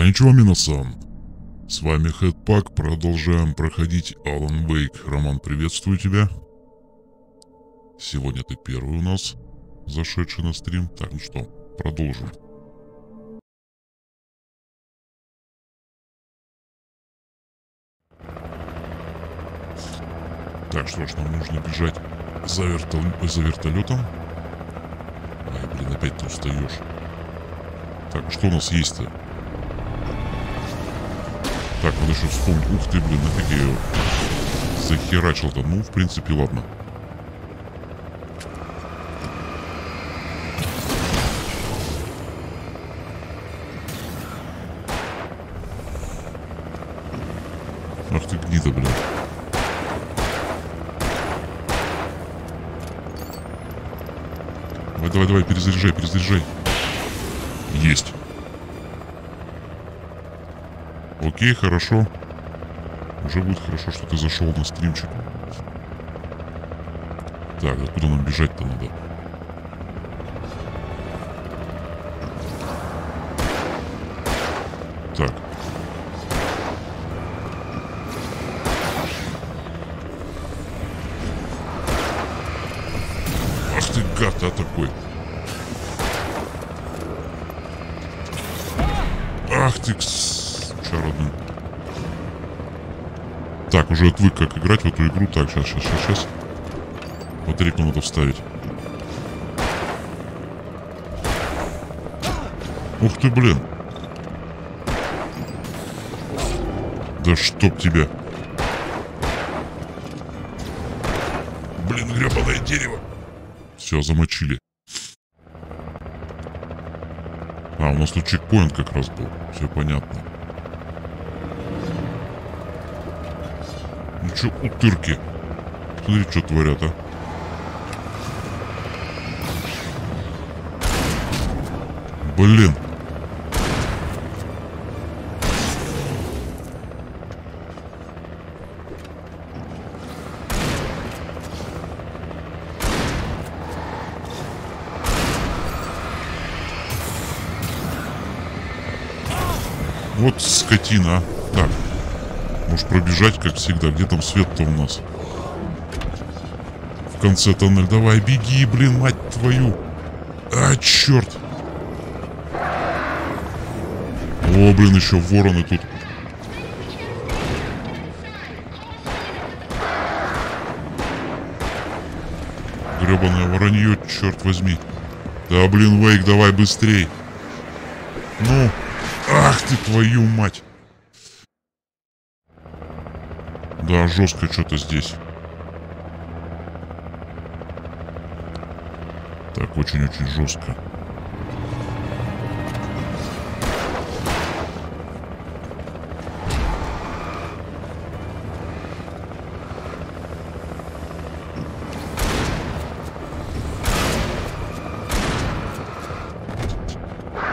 Коничева, Минасан. С вами Хэдпак. Продолжаем проходить Alan Wake. Роман, приветствую тебя. Сегодня ты первый у нас зашедший на стрим. Так, ну что, продолжим. Так, что ж, нам нужно бежать за вертолетом. Ай, блин, опять ты устаешь. Так, что у нас есть-то? Так, надо еще вспомнить. Ух ты, блин, нафиг я ее захерачил-то. Ну, в принципе, ладно. Ах ты гнида, блин. Давай, перезаряжай. Есть. Окей, хорошо. Уже будет хорошо, что ты зашел на стримчик. Так, откуда нам бежать-то надо? Так. Ах ты гад, а такой. Ах ты, родной. Так, уже отвык как играть в эту игру. Так, сейчас. Батарейку надо вставить. Ух ты, блин. Да чтоб тебя. Блин, гребаное дерево. Все, замочили. А, у нас тут чекпоинт как раз был. Все понятно. Ну чё, утырки? Смотри, что творят, а. Блин. Вот скотина, а. Так. Можешь пробежать, как всегда. Где там свет-то у нас? В конце тоннеля. Давай, беги, блин, мать твою. А, черт. О, блин, еще вороны тут. Гребаное воронье, черт возьми. Да, блин, Вейк, давай быстрей. Ну, ах ты, твою мать. Да, жестко что-то здесь. Так, очень-очень жестко.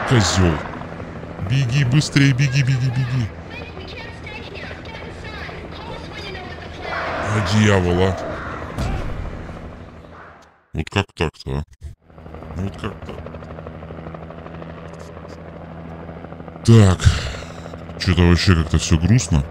Козел. Беги, быстрее, беги. А, дьявола. Вот как так-то, а? Вот как-то. Так. Что-то вообще как-то все грустно.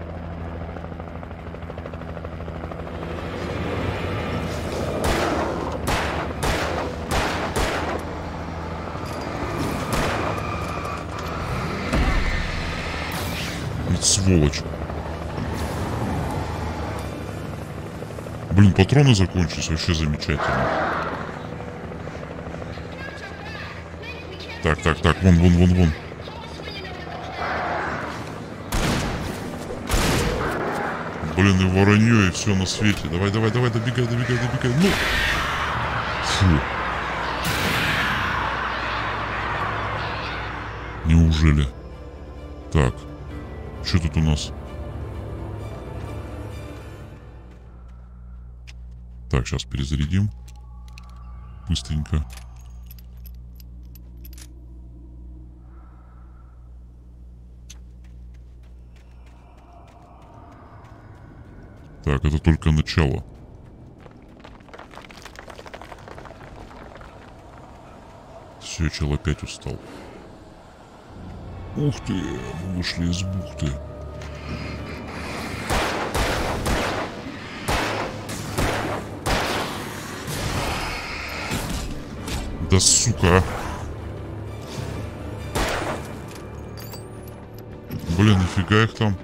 Вот сволочь. Блин, патроны закончились, вообще замечательно. Так, вон. Блин, и воронье, и все на свете. Давай, добегай. Ну! Фу. Неужели? Так, что тут у нас? Так, сейчас перезарядим. Быстренько. Так, это только начало. Все, чел опять устал. Ух ты, мы вышли из бухты. Да сука. Блин, нифига их там.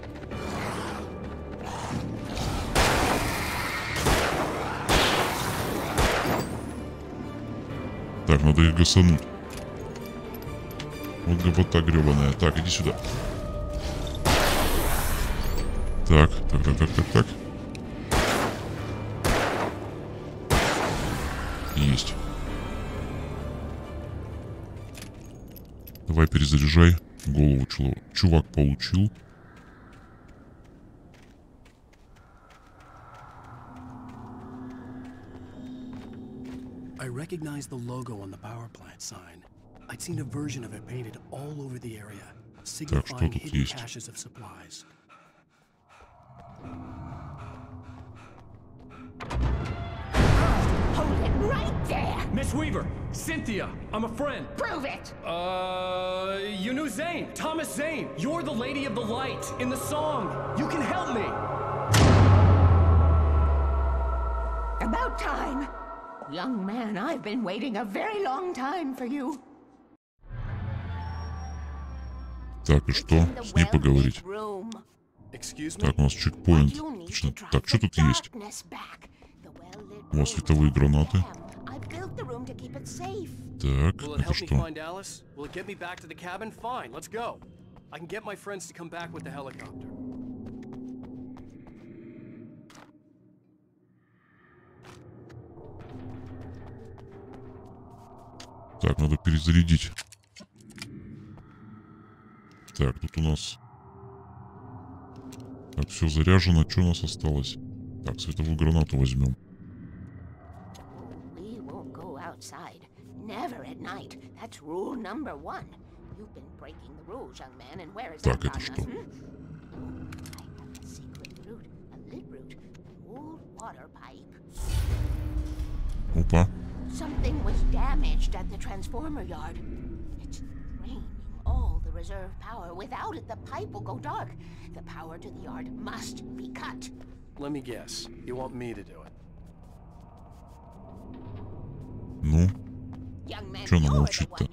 Так, надо их гасануть. Вот гопота гребаная. Так, иди сюда. Так. Есть. Давай перезаряжай. Голову чувак получил. I recognized the logo on the power plant sign. I'd seen a version of it painted all over the area, signifying hidden caches of supplies. Hold it right there! Miss Weaver! Cynthia! I'm a friend! Prove it! You knew Zane! Thomas Zane! You're the Lady of the Light in the song! You can help me! About time! Young man, I've been waiting a very long time for you. Так, и что? С ней поговорить. Так, у нас чекпоинт. Точно. Так, что тут есть? Вот световые гранаты. Так, это что? Так, надо перезарядить. Так, тут у нас... Так, все заряжено. Что у нас осталось? Так, световую гранату возьмем. Так, это что? Опа. Something was damaged at the transformer yard. It's draining all the reserve power. Without it, the pipe will go dark. The power to the yard must be cut. Let me guess. You want me to do it? Ну? Что она молчит-то?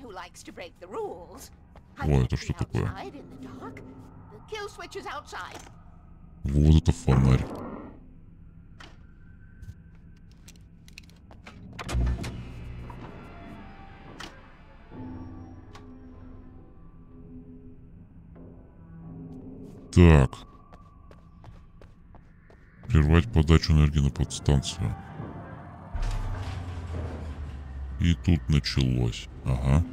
О, это что такое? Вот это фонарь. Так. Прервать подачу энергии на подстанцию. И тут началось. Ага.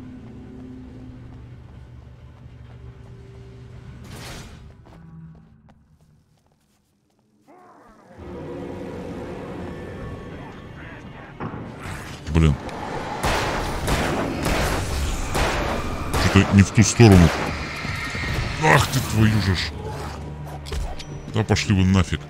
Блин. Что-то не в ту сторону. Ах ты твою же ж. Да пошли вы нафиг.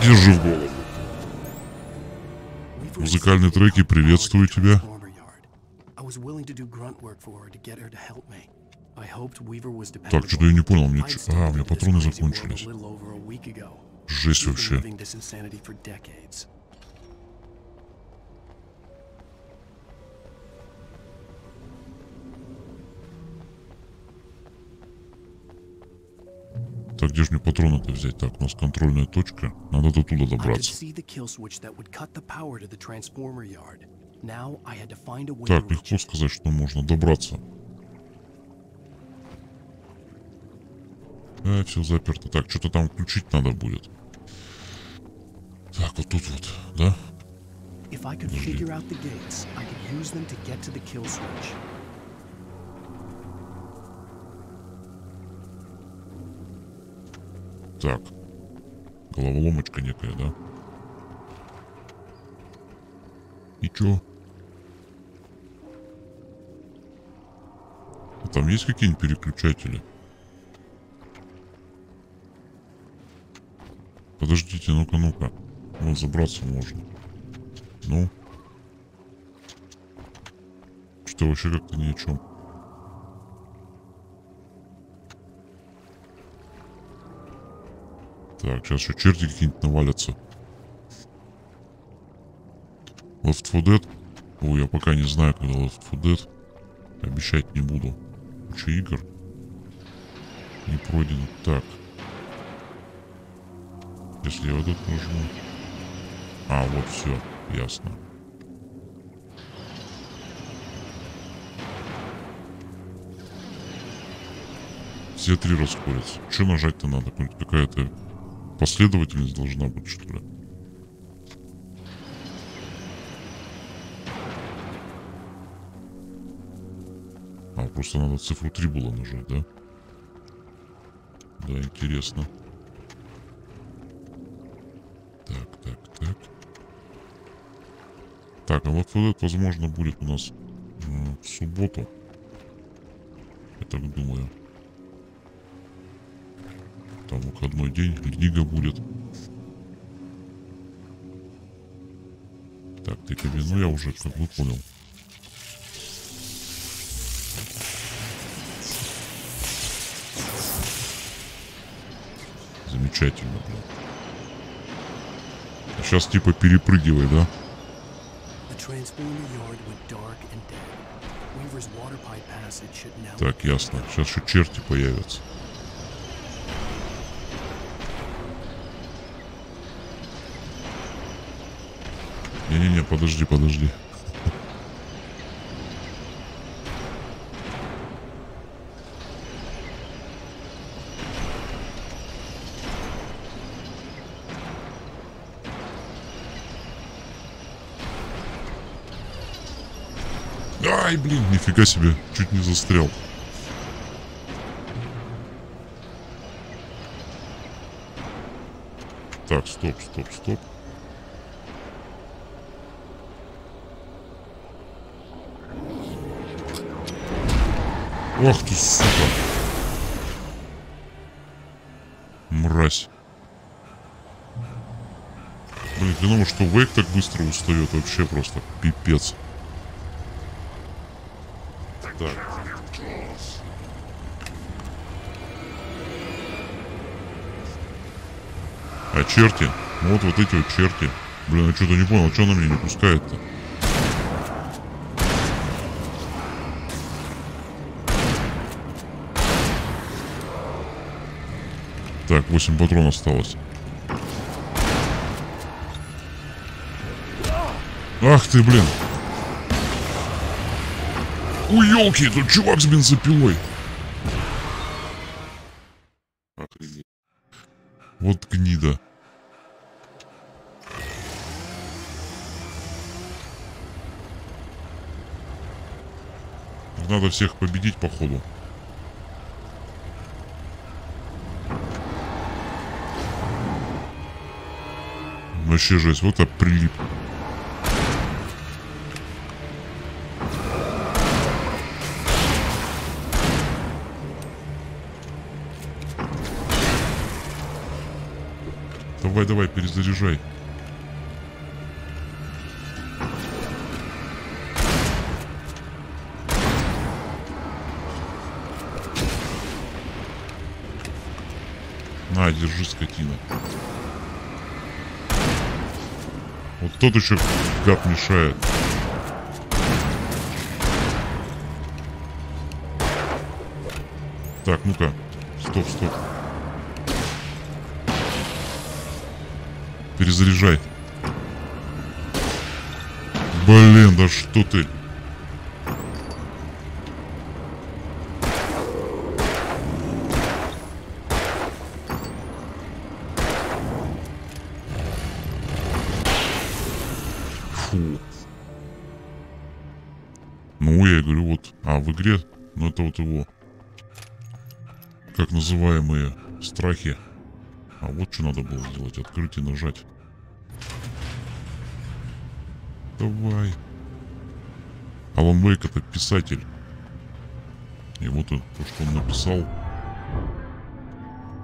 Держи в голову. Музыкальные треки, приветствую тебя. Так, что-то я не понял. У меня патроны закончились. Жесть вообще. Так, где же мне патроны-то взять? Так, у нас контрольная точка. Надо до туда добраться. Так, легко сказать, что можно добраться. Все заперто. Так, что-то там включить надо будет. Так, вот тут вот, да? Так. Головоломочка некая, да? И чё? А там есть какие-нибудь переключатели? Подождите, ну-ка, ну-ка. Вот забраться можно. Ну. Что, вообще как-то ни о чем. Так, сейчас еще черти какие-нибудь навалятся. Left 4 Dead? Ой, я пока не знаю, когда Left 4 Dead. Обещать не буду. Куча игр. Не пройдено. Так. Если я вот это нажму. А, вот все. Ясно. Все три расходятся. Что нажать-то надо? Какая-то последовательность должна быть, что ли? А, просто надо цифру 3 было нажать, да? Да, интересно. Так. Так, а вот этот, возможно, будет у нас в субботу. Я так думаю. Там выходной день, книга будет. Так, ты кабину я уже как бы понял. Замечательно, блин. А сейчас типа перепрыгивай, да? Так, ясно. Сейчас еще черти появятся. Не-не-не, подожди. Ай, блин, нифига себе, чуть не застрял. Так, стоп. Ох ты, сука. Мразь. Блин, хреново, что Вейк так быстро устает. Вообще просто пипец. Так. А черти? Ну вот эти вот черти. Блин, я что-то не понял, что она меня не пускает-то? Так, 8 патронов осталось. Ах ты, блин. Ой, елки, тут чувак с бензопилой. Охренеть. Вот гнида. Надо всех победить, походу. Вообще жесть, вот так прилип. Давай, перезаряжай. На, держи, скотина. Вот тот еще гад мешает. Так, ну-ка. Стоп. Перезаряжай. Блин, да что ты? Фу. Ну, я говорю, вот. А, в игре, ну это вот его, как называемые страхи. А вот что надо было сделать. Открыть и нажать. Давай. Алан Вейк — это писатель. И вот то, что он написал.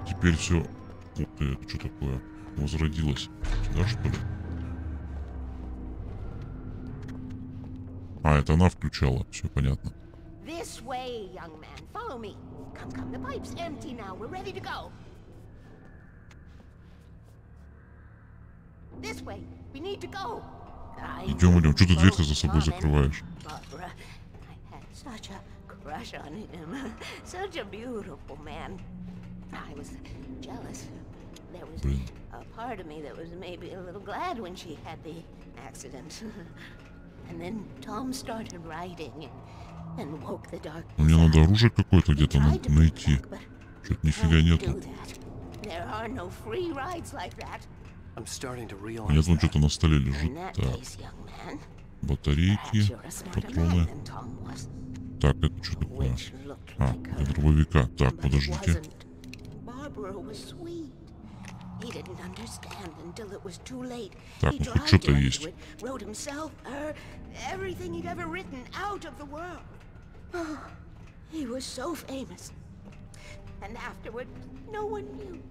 Теперь все. Ух ты, это что такое? Возродилось. Да, что ли? А, это она включала. Все понятно. This way, young man. Follow me. Come, come. The pipe's empty now. We're ready to go. This way. We need to go. Идем, идем. Что ты дверь-то за собой закрываешь? Such a crush on him. Such a beautiful man. I was jealous. There was a part of me that was maybe a little glad when she had the accident. And then Tom started writing and woke the dark. Мне надо оружие какое-то где-то найти. Что-то нифига нету. There are no free rides like that. Нет, вон что-то на столе лежит. Так. Батарейки, патроны. Так, это что такое? А, для дробовика. Так, подождите. Так, ну хоть что-то есть.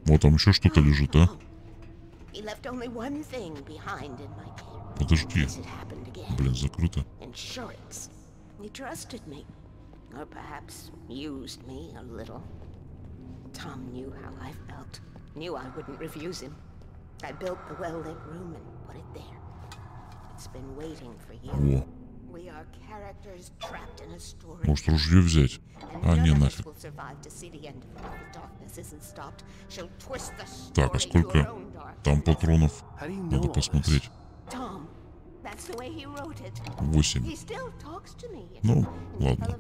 Вот там еще что-то лежит, а? Подожди. Блин, закрыто. Or perhaps used me a little. Tom knew how I felt. Knew I wouldn't refuse him. I built the well-lit room and put it there. It's been waiting for you. We are characters trapped in a story. Может, ружье взять? А, не, нафиг. Так, а сколько там патронов? Надо посмотреть. 8. Ну, ладно.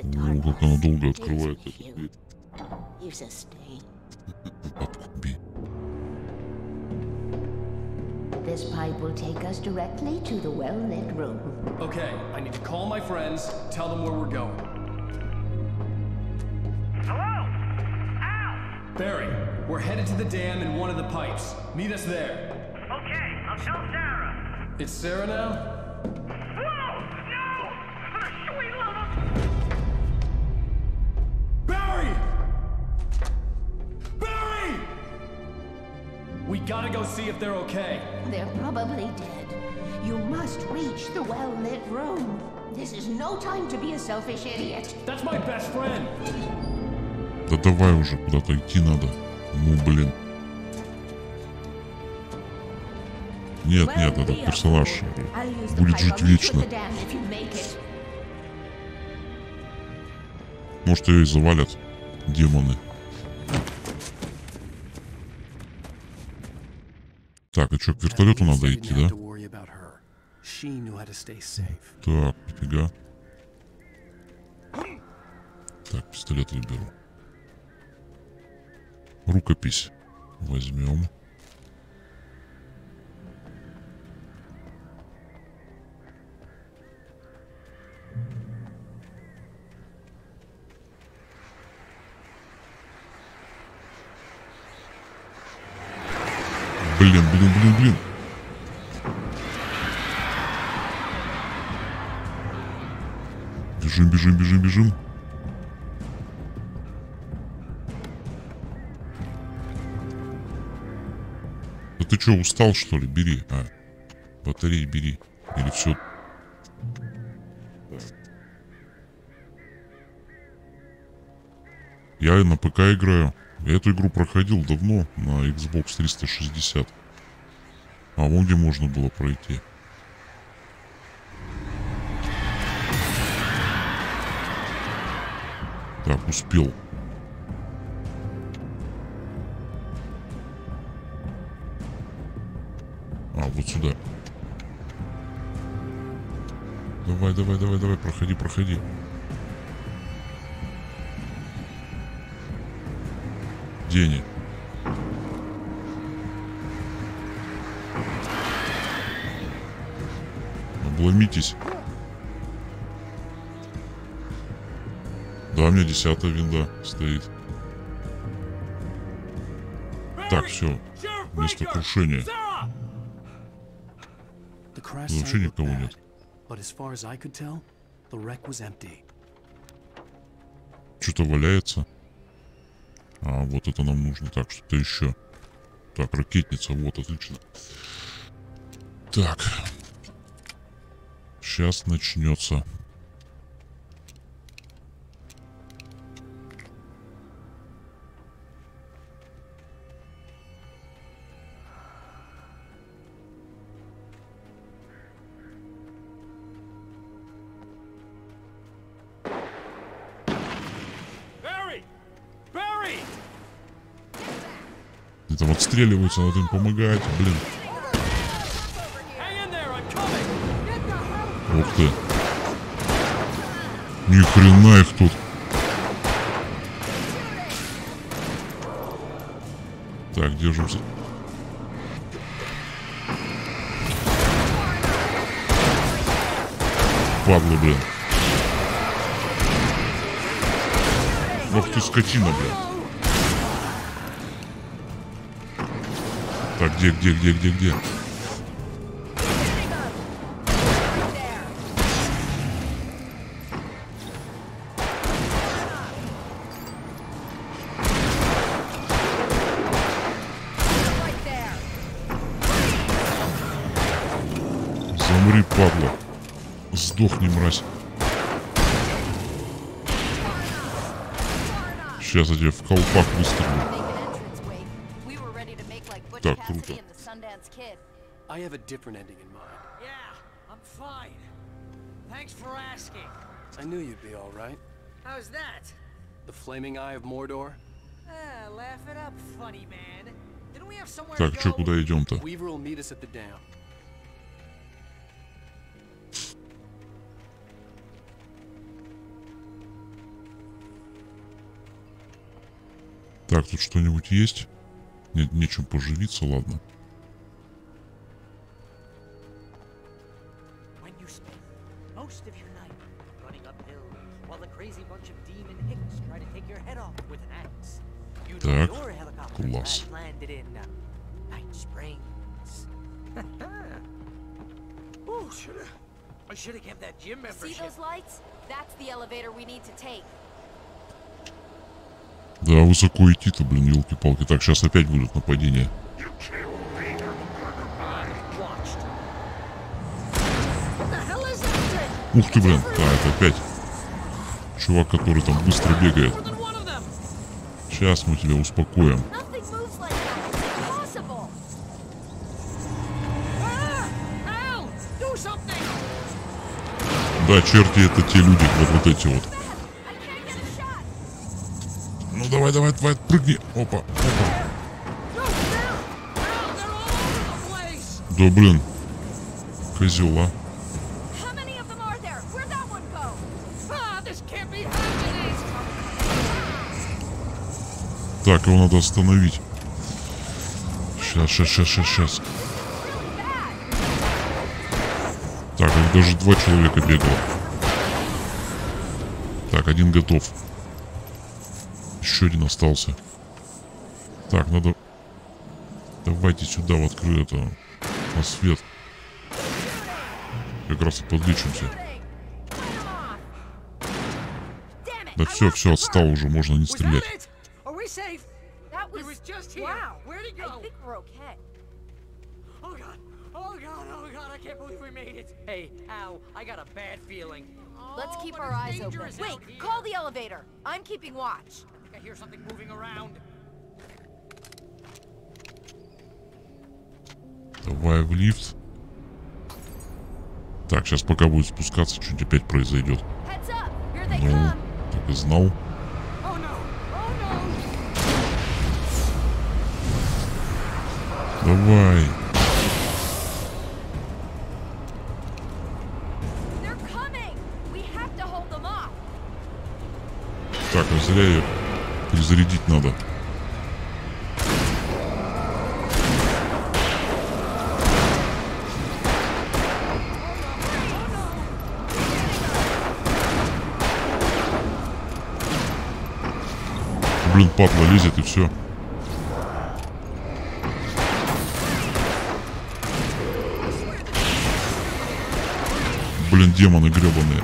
Ну, как она долго открывает эту дверь. Отби. This pipe will take us directly to the well-lit room. Okay, I need to call my friends, tell them where we're going. Hello? Al! Barry, we're headed to the dam in one of the pipes. Meet us there. Okay, I'll tell Sarah. It's Sarah now? Whoa! No! For the sweet love of... Barry! Barry! We gotta go see if they're okay. They're probably dead. You must reach the well-lit room. This is no time to be a selfish idiot. That's my best friend. Да давай уже, куда-то идти надо. Ну, блин. Нет, нет, этот персонаж будет жить вечно. Может, ее и завалят демоны. Так, а что, к вертолету надо идти, да? Так, нифига. Так, пистолет выберу. Рукопись возьмем. Блин, блин, блин, блин. Бежим, бежим, бежим, бежим. Да ты что, устал, что ли? Бери. А, батареи бери. Или все. Я на ПК играю. Я эту игру проходил давно на Xbox 360. А вон где можно было пройти. Так, успел. А, вот сюда. Давай, давай, давай, давай, проходи, проходи. Где они? Обломитесь. Да, у меня 10-я винда стоит. Так, все. Место крушения. Вообще никого нет. Что-то валяется. А, вот это нам нужно. Так, что-то еще. Так, ракетница, вот, отлично. Так. Сейчас начнется. Там отстреливаются, надо им помогать, блин. Ух ты. Ни хрена их тут. Так, держимся. Падла, блин. Ох ты, скотина, блин. Так, где? Замри, падла. Сдохни, мразь. Сейчас я тебе в колпак выстрелю. Так, круто. I have a different ending in mind. Yeah, I'm fine. Thanks for asking. I knew you'd be all right. How's that? The flaming eye of Mordor. Laugh it up, funny man. Didn't we have somewhere Так, to что, go? куда идем-то? Weaver will meet us at the dam. Так, тут что-нибудь есть? Нет, нечем поживиться, ладно. Так, класс. Да, высоко идти-то, блин, елки-палки. Так, сейчас опять будут нападения. Ух ты, блин. Да, это опять чувак, который там быстро бегает. Сейчас мы тебя успокоим. Да, черти, это те люди, вот эти вот. Ну давай, прыгни. Опа. Да блин. Козел, а. Так, его надо остановить. Сейчас. Так, их даже 2 человека бегало. Так, один готов. Еще один остался. Так, надо... Давайте сюда, в открытое, на свет. Как раз и подлечимся. Да все, отстал уже, можно не стрелять. Let's keep our eyes open. Wait, call the elevator. I'm keeping watch. I hear something moving around. Давай в лифт. Так, сейчас пока будет спускаться, что-нибудь опять произойдет. Ну, так и знал. Давай. Так, а зря ее перезарядить надо. Блин, падла лезет и все. Блин, демоны гребаные.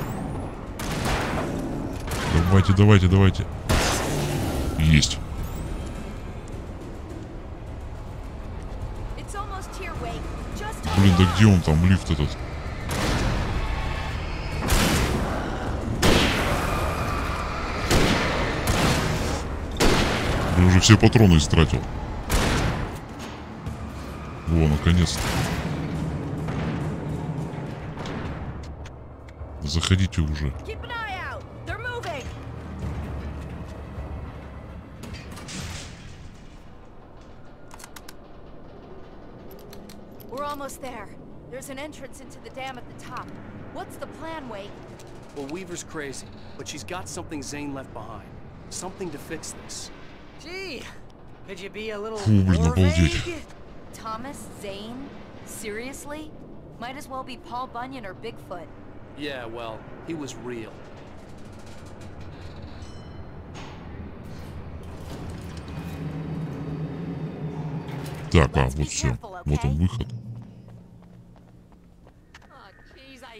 Давайте, давайте, давайте. Есть. Блин, да где он там, лифт этот? Блин, уже все патроны истратил. Во, наконец-то. Заходите уже. We're almost there. There's an entrance into the dam at the top. What's the plan, Wake? Well, Weaver's crazy, but she's got something Zane left behind. Something to fix this. Gee, could you be a little Фу, блин, more обалдеть. vague? Thomas Zane? Seriously? Might as well be Paul Bunyan or Bigfoot. Yeah, well, he was real. Так, вот все. Вот он выход.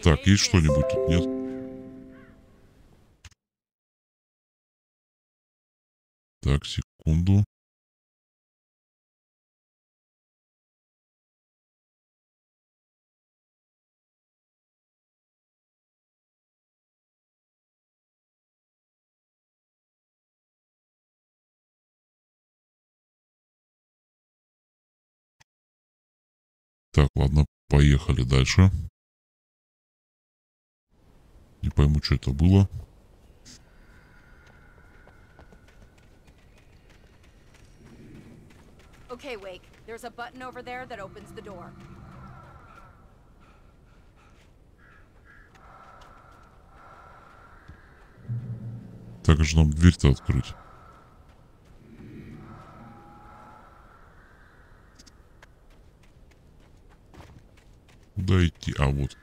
Так, есть что-нибудь тут? Нет? Так, секунду. Так, ладно, поехали дальше. Не пойму, что это было. Okay, Wake. There's a button over there that opens the door. Так же нам дверь-то открыть. Куда идти? А, вот.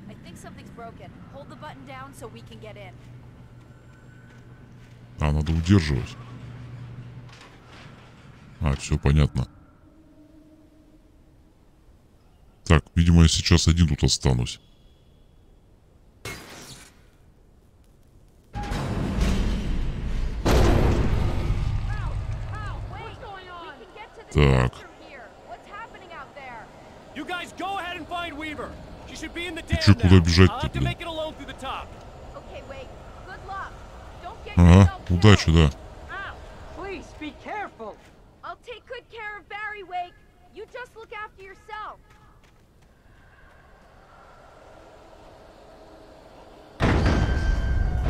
I think something's broken. Hold the button down so we can get in. А, надо удерживать. А, все понятно. Так, видимо, я сейчас один тут останусь. Так. Ты че, куда бежать-то, блин? Ага, удачи, да.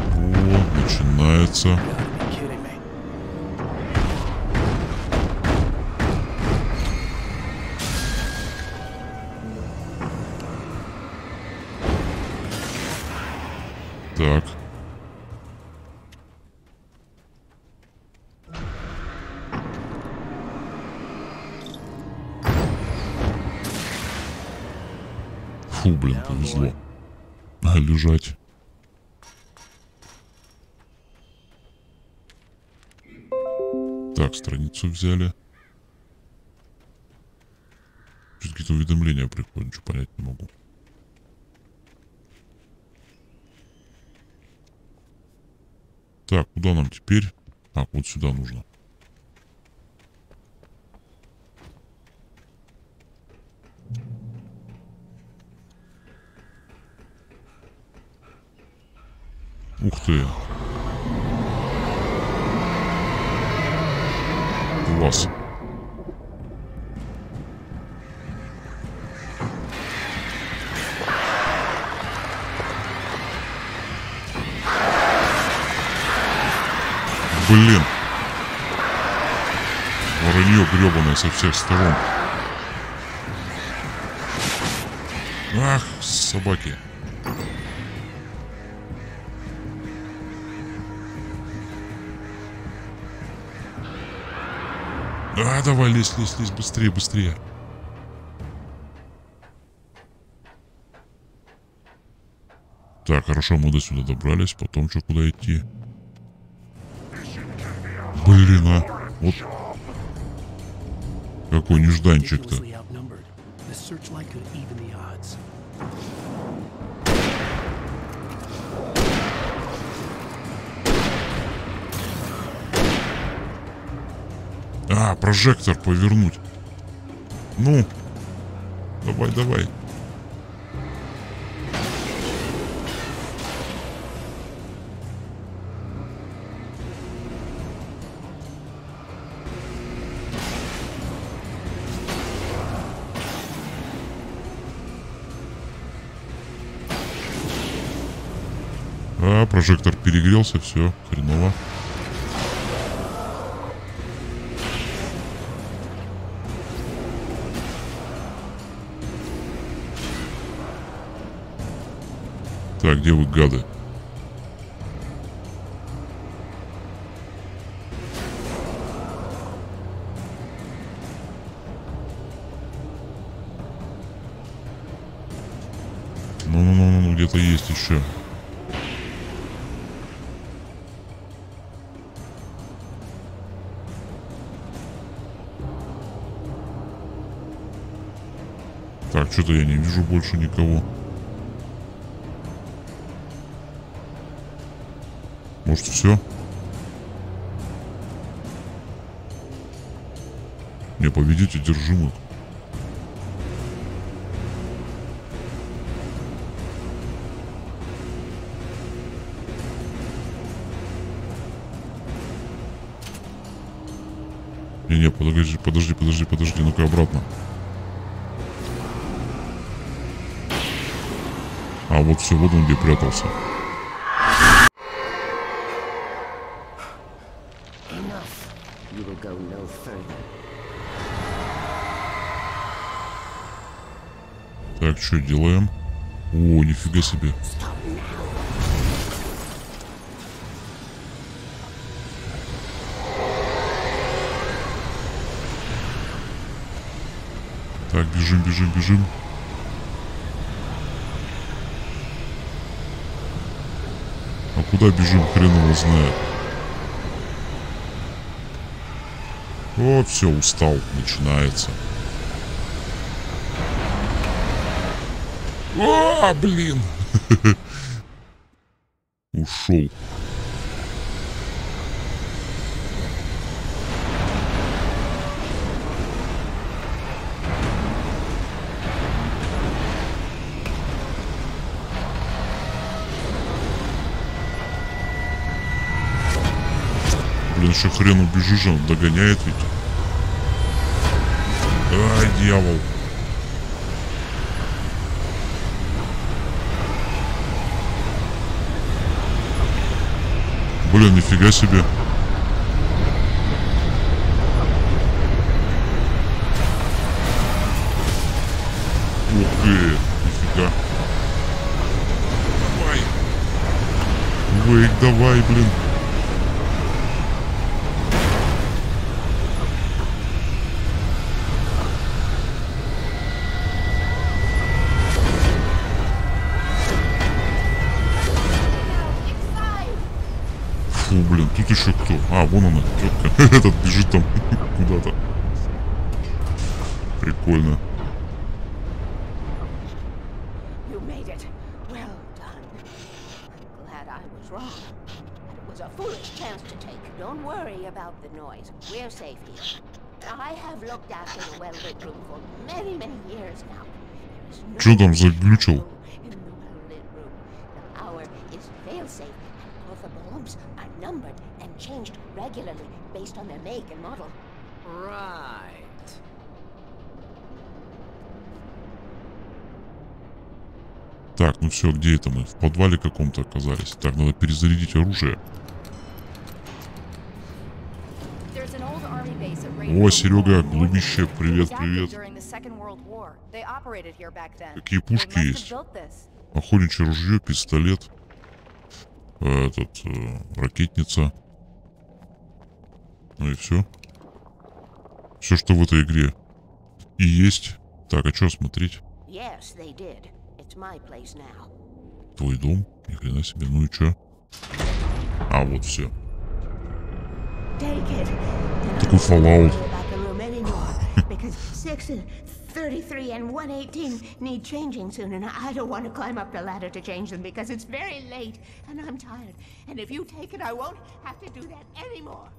О, начинается. Так. Фу, блин, повезло. А, лежать. Так, страницу взяли. Что-то какие-то уведомления приходят, ничего понять не могу. Так, куда нам теперь? А, вот сюда нужно. Ух ты. Класс. Блин. Воронье гребаное со всех сторон. Ах, собаки. А, давай, лезь, лезь, лезь, быстрее, быстрее. Так, хорошо, мы до сюда добрались. Потом что, куда идти? Блин, а. Вот. Какой нежданчик-то. А, прожектор повернуть. Ну. Давай, давай. А, прожектор перегрелся, все, хреново. Так, где вы, гады? Ну, где-то есть еще. Так, что-то я не вижу больше никого. Может, все? Не, победите одержимых. Не, подожди, ну-ка обратно. А вот все, вот он где прятался. Так, что делаем? О, нифига себе. Так, бежим. А куда бежим, хрен его знает. О, все, устал, начинается. А, блин. Ушел. Блин, еще хрен убежишь, он догоняет ведь. Ай, дьявол. Блин, нифига себе. Ух ты, нифига. Давай. Вейк, давай, блин. Фу, блин, тут еще кто? А, вон она, тетка. Этот бежит там куда-то. Прикольно. Что там заглючил? Так, ну все, где это мы? В подвале каком-то оказались. Так, надо перезарядить оружие. О, Серега, глубище, привет. Какие пушки есть? Охотничье ружье, пистолет. Ракетница. Ну и все. Все, что в этой игре и есть. Так, а что смотреть? Твой дом? Ни хрена себе. Ну и что? А, вот все. Такой Fallout. Because 6 and 33 and 118 need changing soon, and I don't want to climb up the ladder to change them because it's very late and I'm tired. And if you take it, I won't have to do that anymore.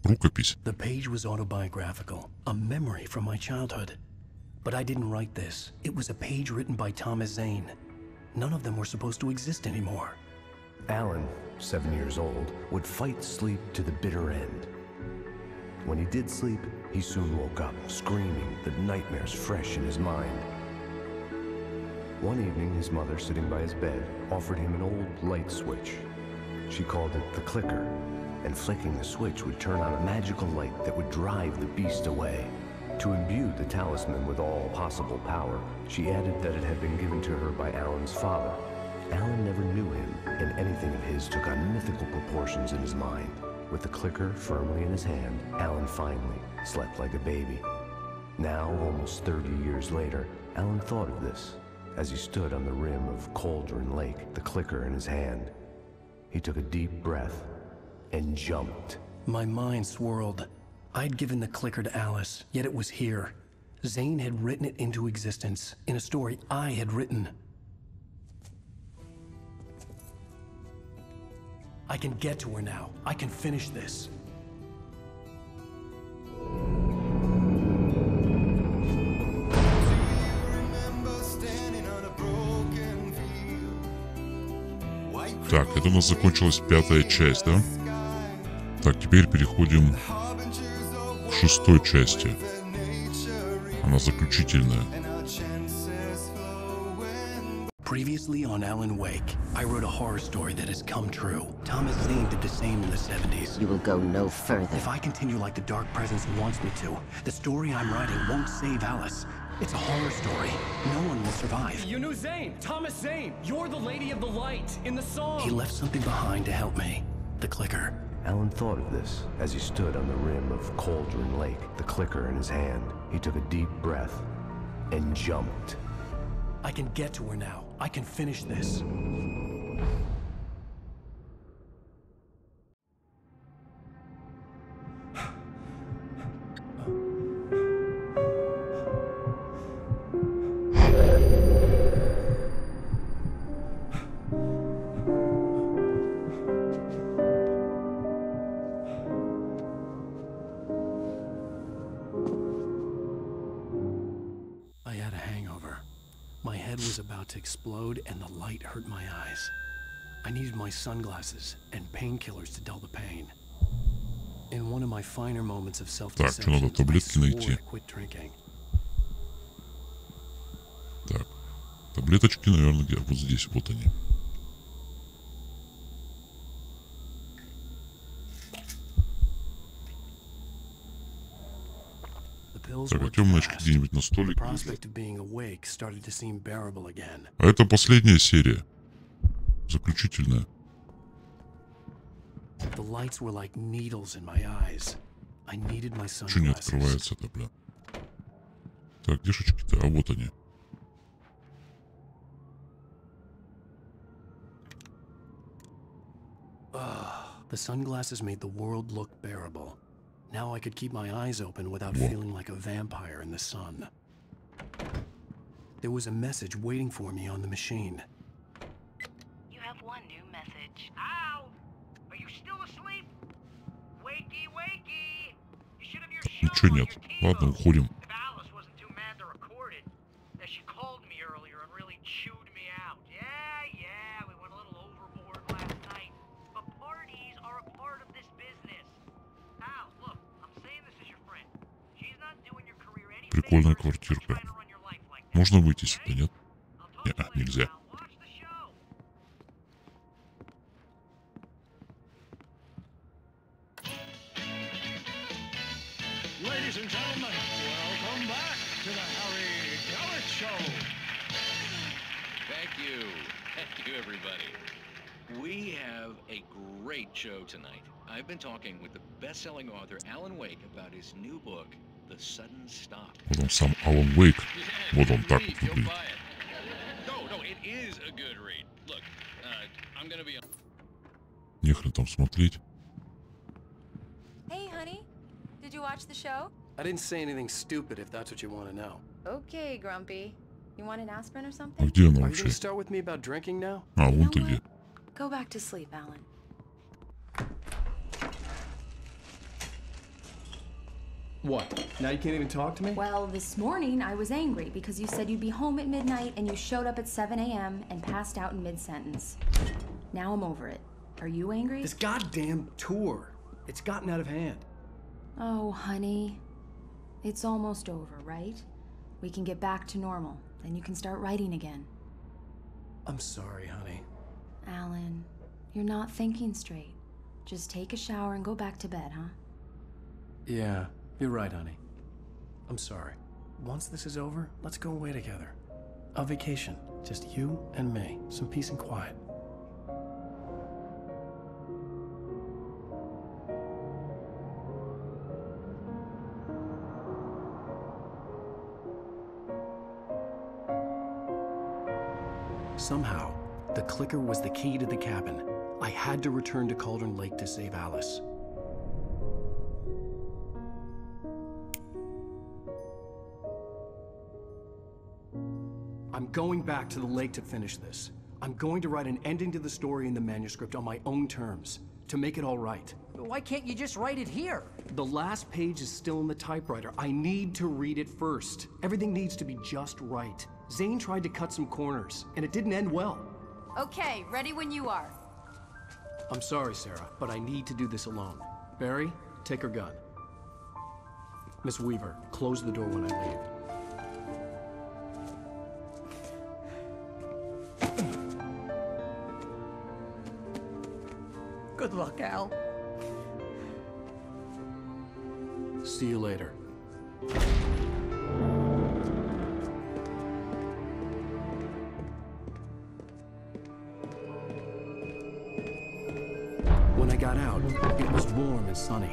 Рукопись. The page was autobiographical, a memory from my childhood. But I didn't write this. It was a page written by Thomas Zane. None of them were supposed to exist anymore. Alan, 7 years old, would fight sleep to the bitter end. When he did sleep, he soon woke up, screaming, the nightmares fresh in his mind. One evening, his mother, sitting by his bed, offered him an old light switch. She called it the clicker, and flicking the switch would turn on a magical light that would drive the beast away. To imbue the talisman with all possible power, she added that it had been given to her by Alan's father. Alan never knew him, and anything of his took on mythical proportions in his mind. With the clicker firmly in his hand, Alan finally slept like a baby. Now, almost 30 years later, Alan thought of this as he stood on the rim of Cauldron Lake, the clicker in his hand. He took a deep breath and jumped. My mind swirled. I'd given the clicker to Alice, yet it was here. Zane had written it into existence in a story I had written. I can get to her now. I can finish this. Так, это у нас закончилась 5-я часть, да? Так, теперь переходим к 6-й части. Она заключительная. Previously on Alan Wake, I wrote a horror story that has come true. Thomas Zane did the same in the 70s. You will go no further. If I continue like the Dark Presence wants me to, the story I'm writing won't save Alice. It's a horror story. No one will survive. You knew Zane! Thomas Zane! You're the lady of the light in the song! He left something behind to help me. The clicker. Alan thought of this as he stood on the rim of Cauldron Lake, the clicker in his hand. He took a deep breath and jumped. I can get to her now. I can finish this. I had a hangover. My head was about to explode and the light hurt my eyes. I needed my sunglasses and painkillers to dull the pain. In one of my finer moments of self-deception, I swore to quit drinking. Так, таблеточки, наверное, где? Вот здесь, вот они. Так, а темночки где-нибудь на столике. А это последняя серия. Заключительная. Чего не открывается-то, бля? Так, где шечки-то? А вот они. The sunglasses made the world look bearable. Now I could keep my eyes open without feeling like a vampire in the sun. There was a message waiting for me on the machine. You have one new message. Ow! Are you still asleep? Wakey, wakey! You should have your shoe Ничего on нет. your Ладно, T-bone. уходим. If Alice wasn't too mad to record it, that she called me earlier and really chewed me out. Yeah, we went a little overboard last night. But parties are a part of this business. Al, look, I'm saying this as your friend. She's not doing your career any favors. Прикольная квартирка. Можно выйти сюда, нет? Не, нельзя. Ladies and gentlemen, welcome back to the Harry Gallic Show. Thank you everybody. We have a great show tonight. I've been talking with the best-selling author Alan Wake about his new book, The Sudden Stop. Вот он сам Alan Wake. Вот он так вот выглядит. No, it is a good read. Look, I'm gonna be... Нехрен там смотреть. Hey, honey. Did you watch the show? I didn't say anything stupid if that's what you want to know. Okay, Grumpy. You want an aspirin or А something? где она Are you вообще? gonna start with me about drinking now? А, You вон know ты где. what? Go back to sleep, Alan. What? Now you can't even talk to me? Well, this morning I was angry because you said you'd be home at midnight and you showed up at 7 a.m. and passed out in mid-sentence. Now I'm over it. Are you angry? This goddamn tour. It's gotten out of hand. Oh, honey. It's almost over, right? We can get back to normal. Then you can start writing again. I'm sorry, honey. Alan, you're not thinking straight. Just take a shower and go back to bed, huh? Yeah, you're right, honey. I'm sorry. Once this is over, let's go away together. A vacation. Just you and me. Some peace and quiet. Somehow, the clicker was the key to the cabin. I had to return to Cauldron Lake to save Alice. I'm going back to the lake to finish this. I'm going to write an ending to the story in the manuscript on my own terms, to make it all right. Why can't you just write it here? The last page is still in the typewriter. I need to read it first. Everything needs to be just right. Zane tried to cut some corners, and it didn't end well. Okay, ready when you are. I'm sorry, Sarah, but I need to do this alone. Barry, take her gun. Miss Weaver, close the door when I leave. Good luck, Al. See you later. When I got out, it was warm and sunny.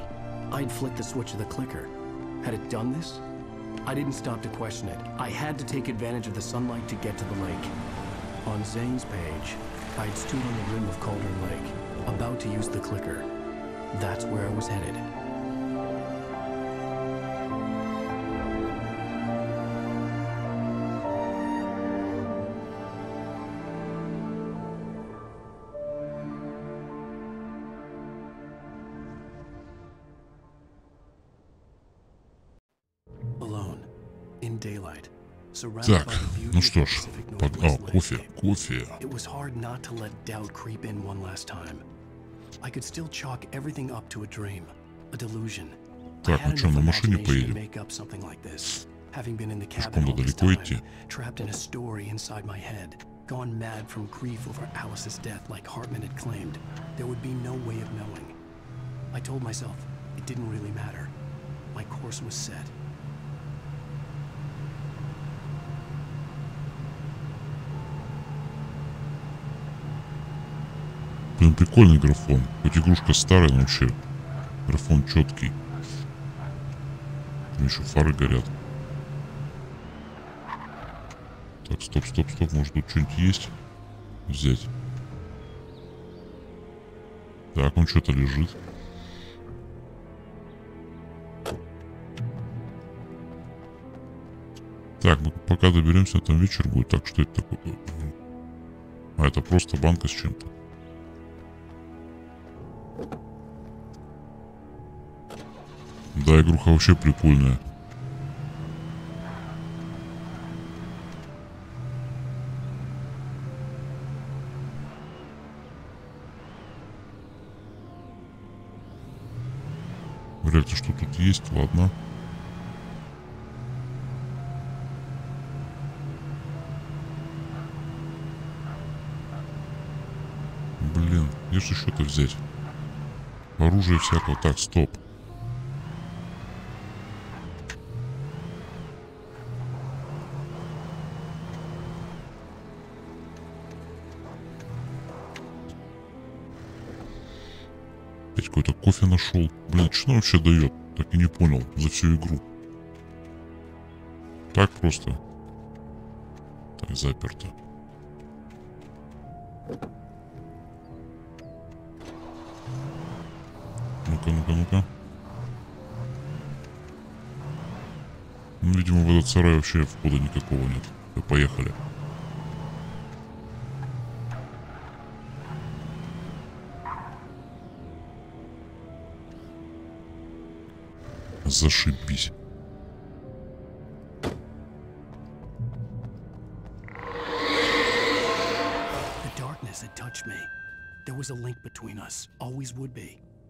I'd flicked the switch of the clicker. Had it done this? I didn't stop to question it. I had to take advantage of the sunlight to get to the lake. On Zane's page, I'd stood on the rim of Cauldron Lake, about to use the clicker. That's where I was headed. Alone, in daylight, surrounded Так, by the beauty ну of что the ж, Pacific а, Northwest кофе, landscape. кофе. It was hard not to let doubt creep in one last time. I could still chalk everything up to a dream, a delusion. I Так, ну had что, enough на машине imagination to поедем? make up something like this. Having been in the Пешком cabin all this далеко time, идти? trapped in a story inside my head, gone mad from grief over Alice's death like Hartman had claimed, there would be no way of knowing. I told myself it didn't really matter. My course was set. Блин, прикольный графон. Хоть игрушка старая, но вообще графон четкий. Там еще фары горят. Так, стоп, стоп, стоп. Может тут что-нибудь есть? Взять. Так, он что-то лежит. Так, ну пока доберемся, там вечер будет. Так, что это такое? А, это просто банка с чем-то. Да, игруха вообще прикольная. Вряд ли что тут есть, ладно. Блин, где же еще-то взять? Оружие всякого. Так, стоп. Опять какой-то кофе нашел. Блин, что он вообще дает? Так и не понял за всю игру. Так просто. Так, заперто. Ну-ка, ну-ка, ну-ка. Ну, видимо, в этот сарай вообще входа никакого нет. Поехали. Зашибись.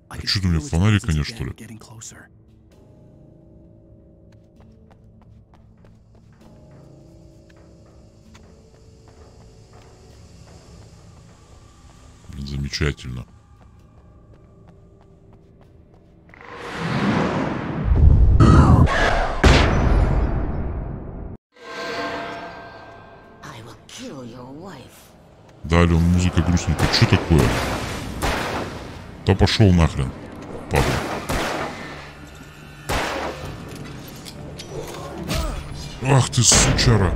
А что-то у меня фонарика нет, что ли? Блин, замечательно. Далее он музыка грустненькая. Что такое? Да пошел нахрен, падла. Ах ты, сучара.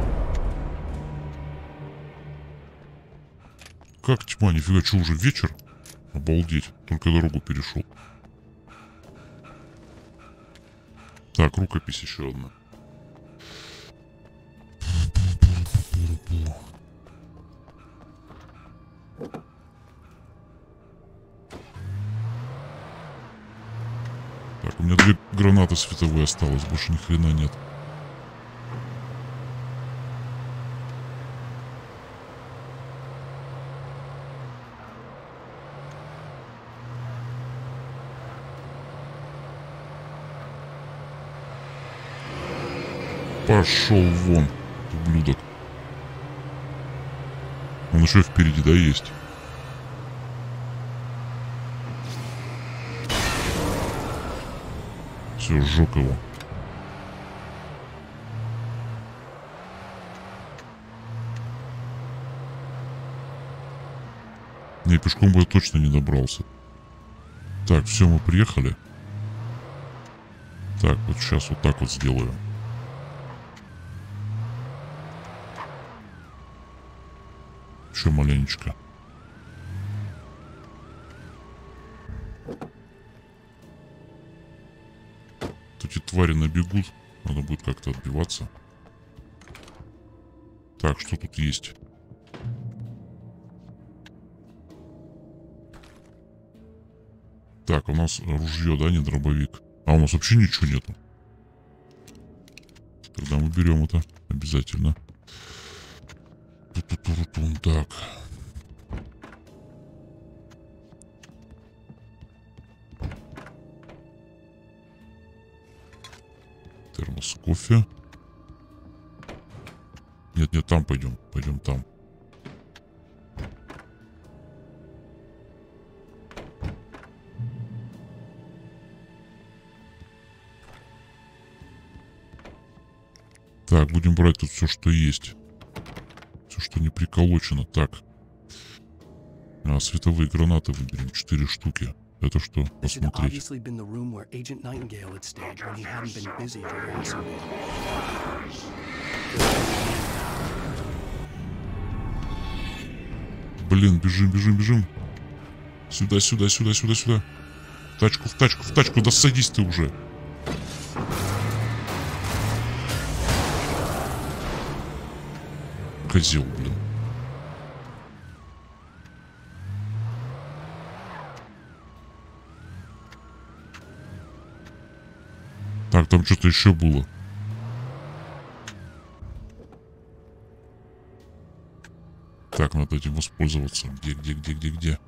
Как тьма, нифига, что уже вечер? Обалдеть, только дорогу перешел. Так, рукопись еще одна. Так, у меня 2 гранаты световые осталось, больше ни хрена нет. Пошел вон, ублюдок. Он еще впереди, да, есть? Все, сжег его. Не, пешком бы я точно не добрался. Так, все, мы приехали. Так, вот сейчас вот так вот сделаю. Еще маленечко. Эти твари набегут. Надо будет как-то отбиваться. Так, что тут есть? Так, у нас ружье, да, не дробовик. А у нас вообще ничего нету. Тогда мы берем это обязательно. Так. Термос кофе. Нет, нет, там пойдем. Пойдем там. Так, будем брать тут все, что есть. Все, что не приколочено. Так. Световые гранаты выберем. 4 штуки. Это что? Посмотреть. Блин, бежим, бежим, бежим. Сюда, сюда, сюда, сюда, сюда. Тачку, в тачку, в тачку. Да садись ты уже. Козел, блин. Так, там что-то еще было. Так, надо этим воспользоваться. Где?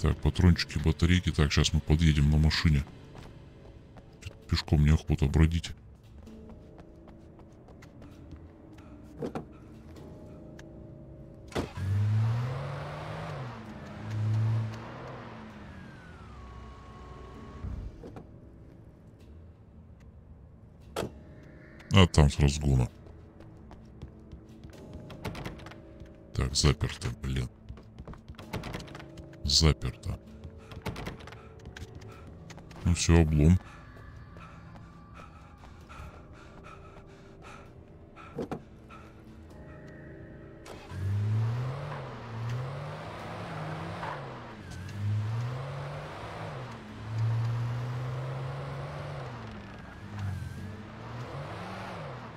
Так, патрончики, батарейки. Так, сейчас мы подъедем на машине. Пешком неохота бродить. А там с разгона. Так, заперто, блин. Заперто. Ну все, облом.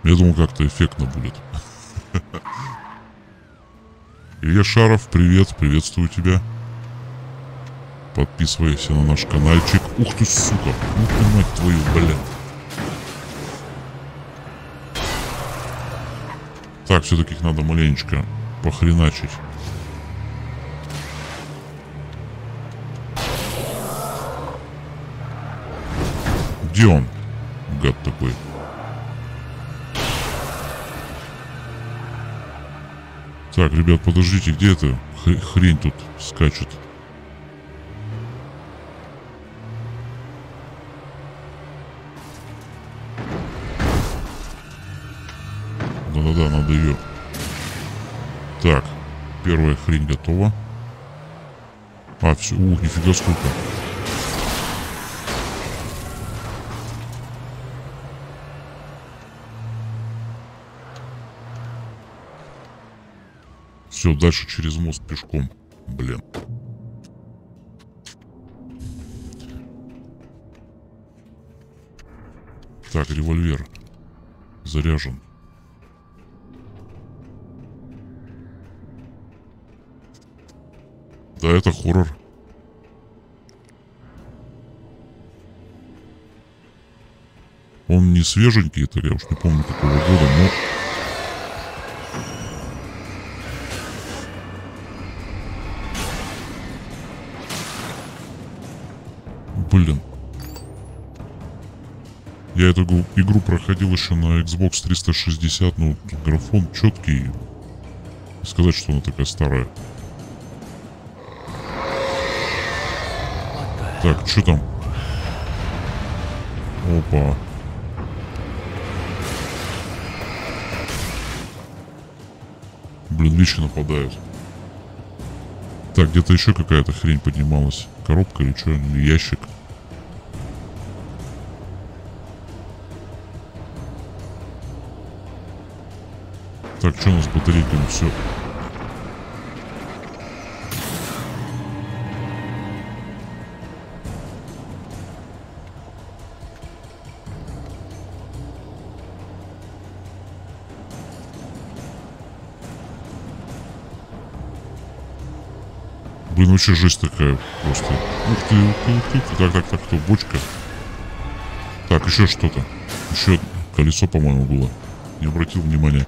Я думал, как-то эффектно будет. Илья Шаров, привет, приветствую тебя. Подписывайся на наш каналчик. Ух ты, сука, ух ты, мать твою, блин. Так, все-таки их надо маленечко похреначить. Где он? Гад такой. Так, ребят, подождите, где эта хрень тут скачет? Да-да-да, надо ее. Так, первая хрень готова. А, все, нифига сколько. Все, дальше через мост пешком. Блин. Так, револьвер. Заряжен. Да, это хоррор. Он не свеженький, это я уж не помню какого года, но... Блин. Я эту игру проходил еще на Xbox 360, ну, графон четкий. Сказать, что она такая старая. Так, что там? Опа. Блин, вещи нападают. Так, где-то еще какая-то хрень поднималась. Коробка или что? Или ящик. Так, что у нас с батарейками? Все. Блин, вообще жесть такая просто. Ух ты, ух ты, ух ты. Так, кто? Бочка. Так, еще что-то. Еще колесо, по-моему, было. Не обратил внимания.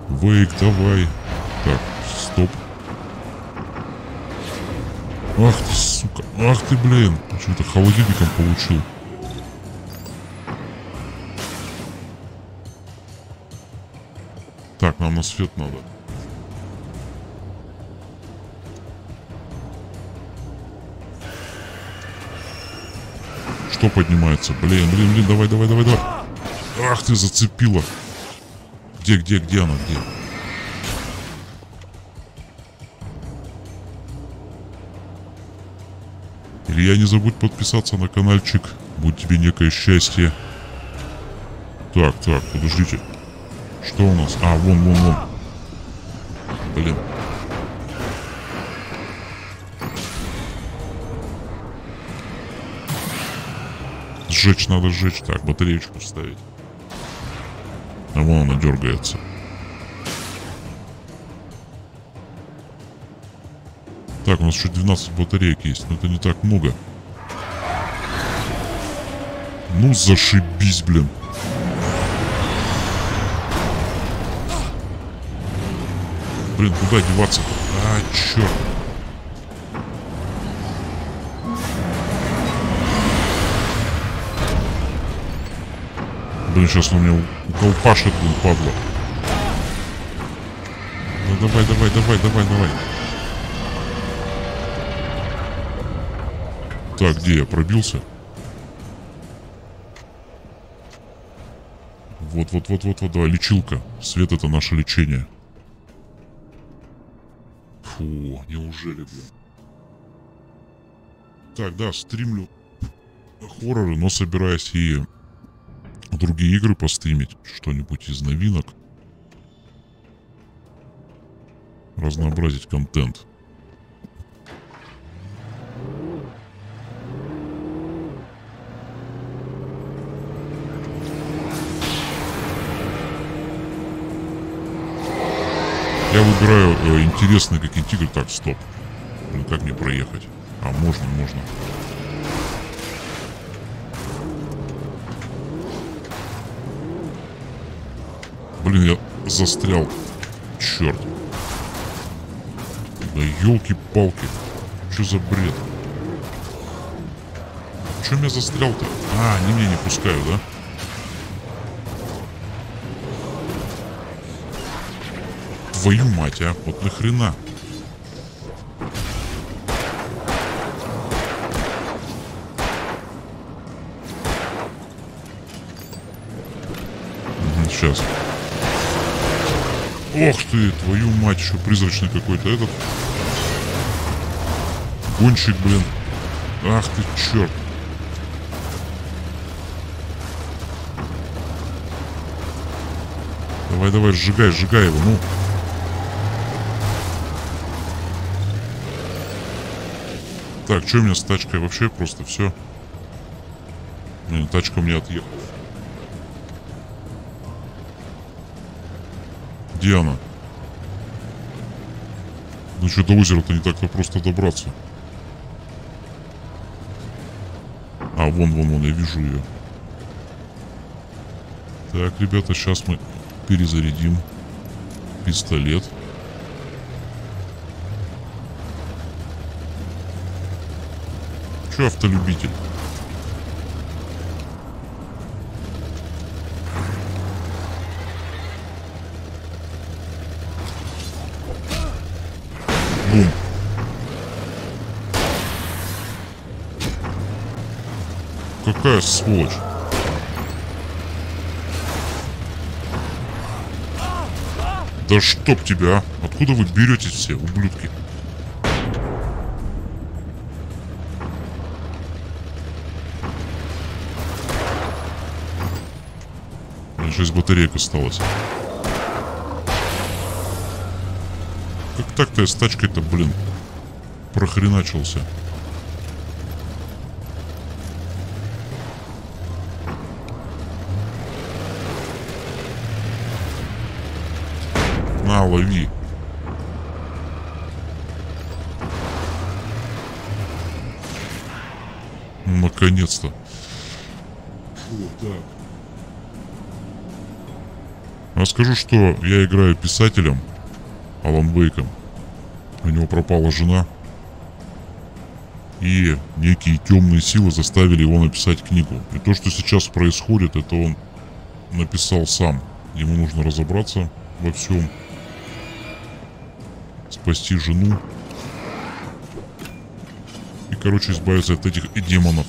Вейк, давай. Так, стоп. Ах ты, сука. Ах ты, блин. Почему-то холодильником получил. Так, нам на свет надо. Что поднимается? Блин, давай. Ах ты, зацепила. Где она, где? Илья, не забудь подписаться на каналчик. Будь тебе некое счастье. Так, подождите. Что у нас? А, вон. Блин. Сжечь надо сжечь. Так, батареечку вставить. А вон она дергается. Так, у нас еще 12 батареек есть, но это не так много. Ну зашибись, блин. Блин, куда деваться-то? А, черт. Блин, сейчас он меня уколпашит, блин, падла. Ну давай. Так, где я? Пробился? Вот, давай, лечилка. Свет — это наше лечение. Фу, неужели, блин. Так, да, стримлю хорроры, но собираюсь и другие игры постримить. Что-нибудь из новинок. Разнообразить контент. Я выбираю интересные какие-нибудь игры. Так, стоп. Ну как мне проехать? А, можно. Блин, я застрял. Черт. Да елки-палки. Что за бред? Чем я застрял-то? А, они меня не пускают, да? Твою мать, а? Вот нахрена? Сейчас. Ох ты, твою мать, еще призрачный какой-то этот. Гонщик, блин. Ах ты, черт. Давай, сжигай его, ну. Так, что у меня с тачкой? Вообще просто все. Тачка у меня отъехала. Где она? Ну что, до озера-то не так-то просто добраться. А, вон, я вижу ее. Так, ребята, сейчас мы перезарядим пистолет. Че автолюбитель? Бум. Какая сволочь. Да чтоб тебя, а? Откуда вы беретесь все, ублюдки? Блин, 6 батареек осталось. Как так-то я с тачкой-то, блин, прохреначился. На, лови. Наконец-то. Вот так. Расскажу, что я играю писателем Алан Вейком. У него пропала жена. И некие темные силы заставили его написать книгу. И то, что сейчас происходит, это он написал сам. Ему нужно разобраться во всем. Спасти жену. И, короче, избавиться от этих демонов.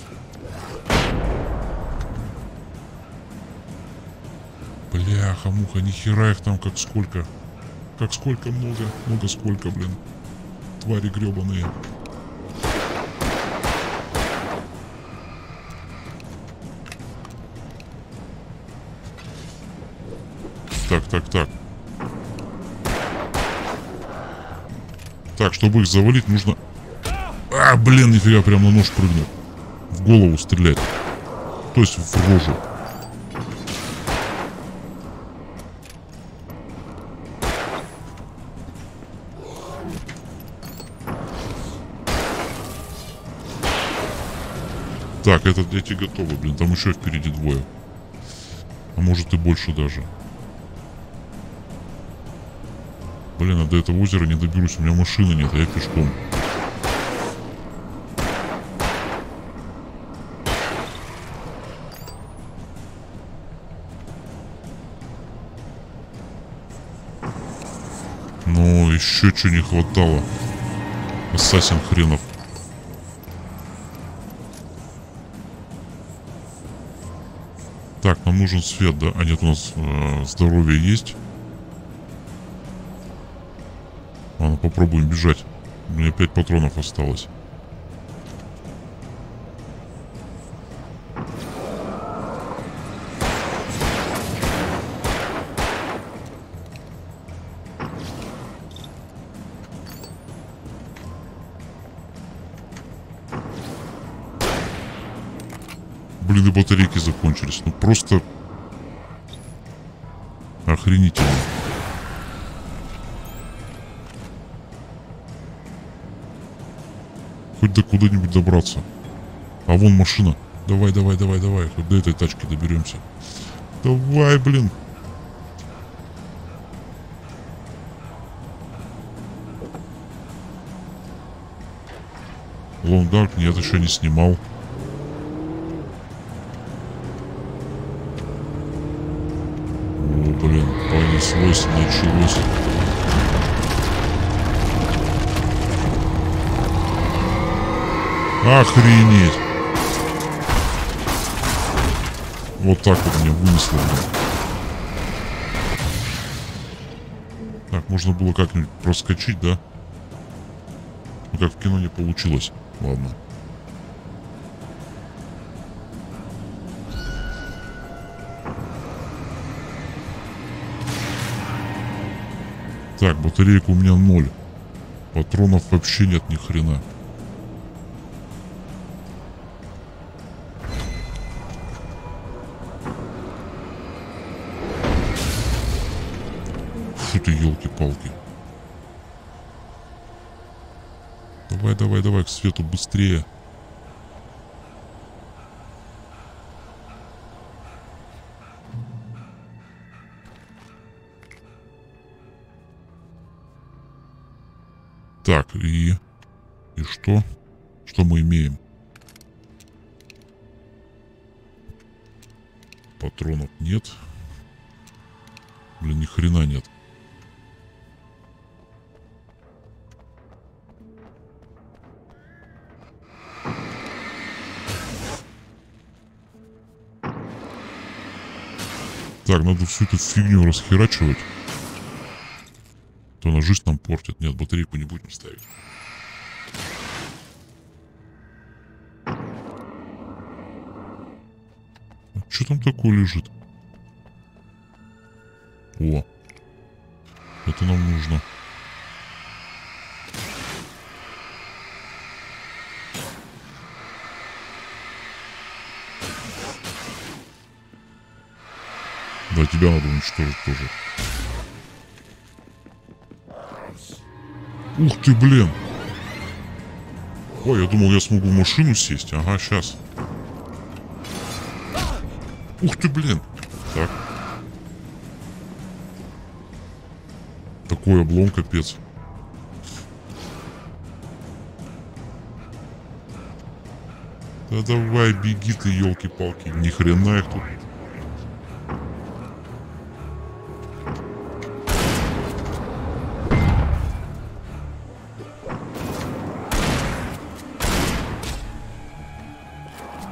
Бляха-муха, нихера их там как сколько. Как сколько много. Много сколько, блин. Твари гребаные. Так. Так, чтобы их завалить, нужно... А, блин, нифига, прям на нож прыгнул. В голову стрелять. То есть в рожу. Так, это эти готовы, блин, там еще впереди двое. А может и больше даже. Блин, а до этого озера не доберусь, у меня машины нет, а я пешком. Ну, еще что не хватало. Ассасин хренов. Так, нам нужен свет, да? А нет, у нас здоровье есть. Ладно, попробуем бежать. У меня 5 патронов осталось. Блин, и батарейки закончились. Ну просто охренительно. хоть до куда-нибудь добраться. А вон машина. Давай, давай, давай, давай. Хоть до этой тачки доберемся. Давай, блин. Long Dark нет, еще не снимал. О, блин, понеслось, началось. Охренеть. Вот так вот меня вынесло. Так, можно было как-нибудь проскочить, да? Ну, как в кино не получилось. Ладно. Так, батарейка у меня 0. Патронов вообще нет ни хрена. Фу ты, елки-палки. Давай, давай, давай, к свету, быстрее. Так, и что? Что мы имеем? Патронов нет. Блин, ни хрена нет. Так, надо всю эту фигню расхерачивать. То она жизнь нам портит. Нет, батарейку не будем ставить. А что там такое лежит? О, это нам нужно. Да, тебя надо уничтожить тоже. Ух ты, блин. Ой, я думал, я смогу в машину сесть. Ага, сейчас. Ух ты, блин. Так. Такой облом, капец. Да давай, беги ты, елки-палки. Ни хрена их тут.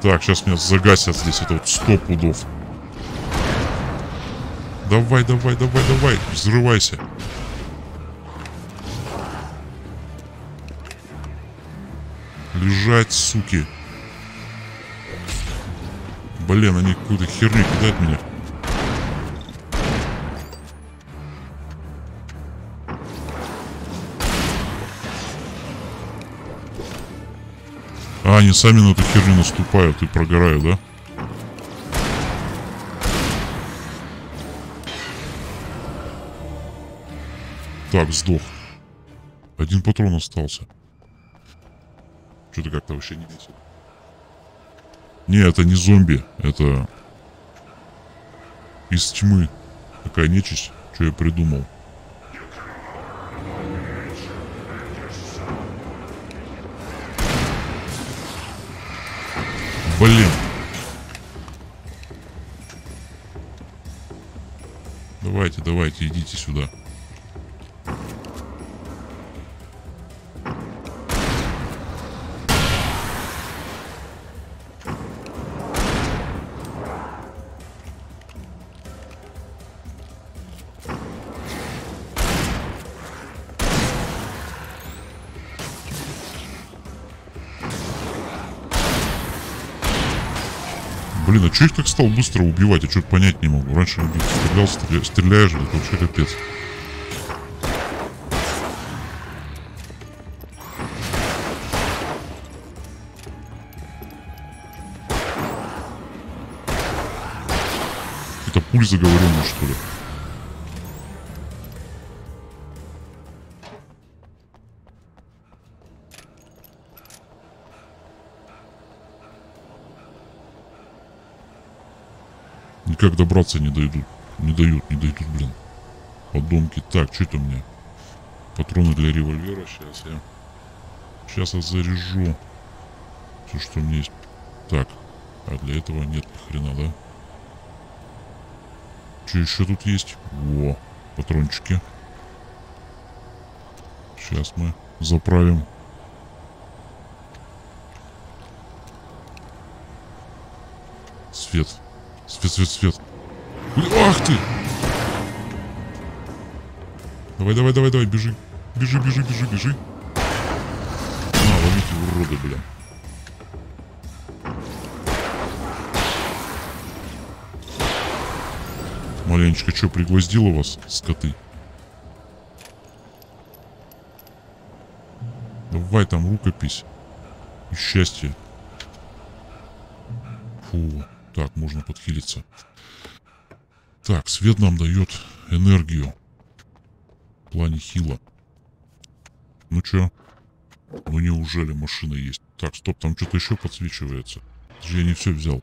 Так, сейчас меня загасят здесь, это вот 100 пудов. Давай, давай, давай, давай, взрывайся. Лежать, суки. Блин, они какую-то херню кидают меня. А, они сами на эту херню наступают и прогорают, да? Так, сдох. Один патрон остался. Что-то как-то вообще не весело. Не, это не зомби. Это из тьмы. Такая нечисть. Что я придумал. Блин. Давайте, давайте, идите сюда. Блин, а что их так стал быстро убивать? Я что-то понять не могу. Раньше стрелял, стреляешь, это вообще капец. Это пуль заговоренный, что ли? Никак добраться не дойдут. Не дают, блин. Подонки. Так, что это у меня? Патроны для револьвера. Сейчас я заряжу все, что у меня есть. Так, а для этого нет ни хрена, да? Что еще тут есть? Во, патрончики. Сейчас мы заправим. Свет. Свет. Ах ты! Давай, бежи. Бежи. На, ловите, уроды, бля. Маленечко что, пригвоздило вас, скоты? Давай там рукопись. И счастье. Фу. Так, можно подхилиться. Так, свет нам дает энергию. В плане хила. Ну чё? Ну неужели машина есть? Так, стоп, там что-то еще подсвечивается. Я не все взял.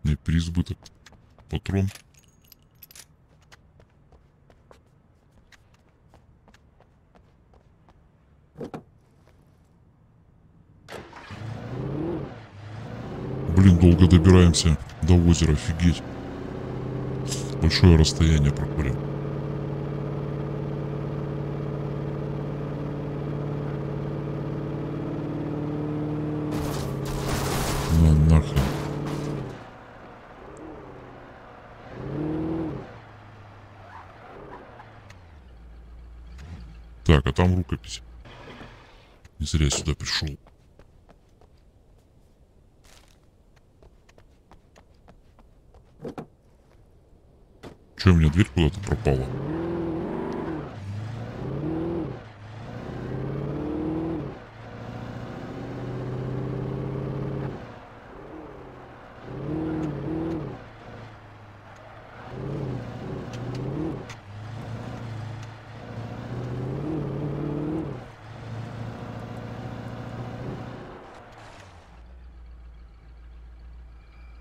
Не, переизбыток. Патрон. Блин, долго добираемся до озера, офигеть. Большое расстояние проходим. На нахрен. Так, а там рукопись. Не зря я сюда пришел. Че, у меня дверь куда-то пропала?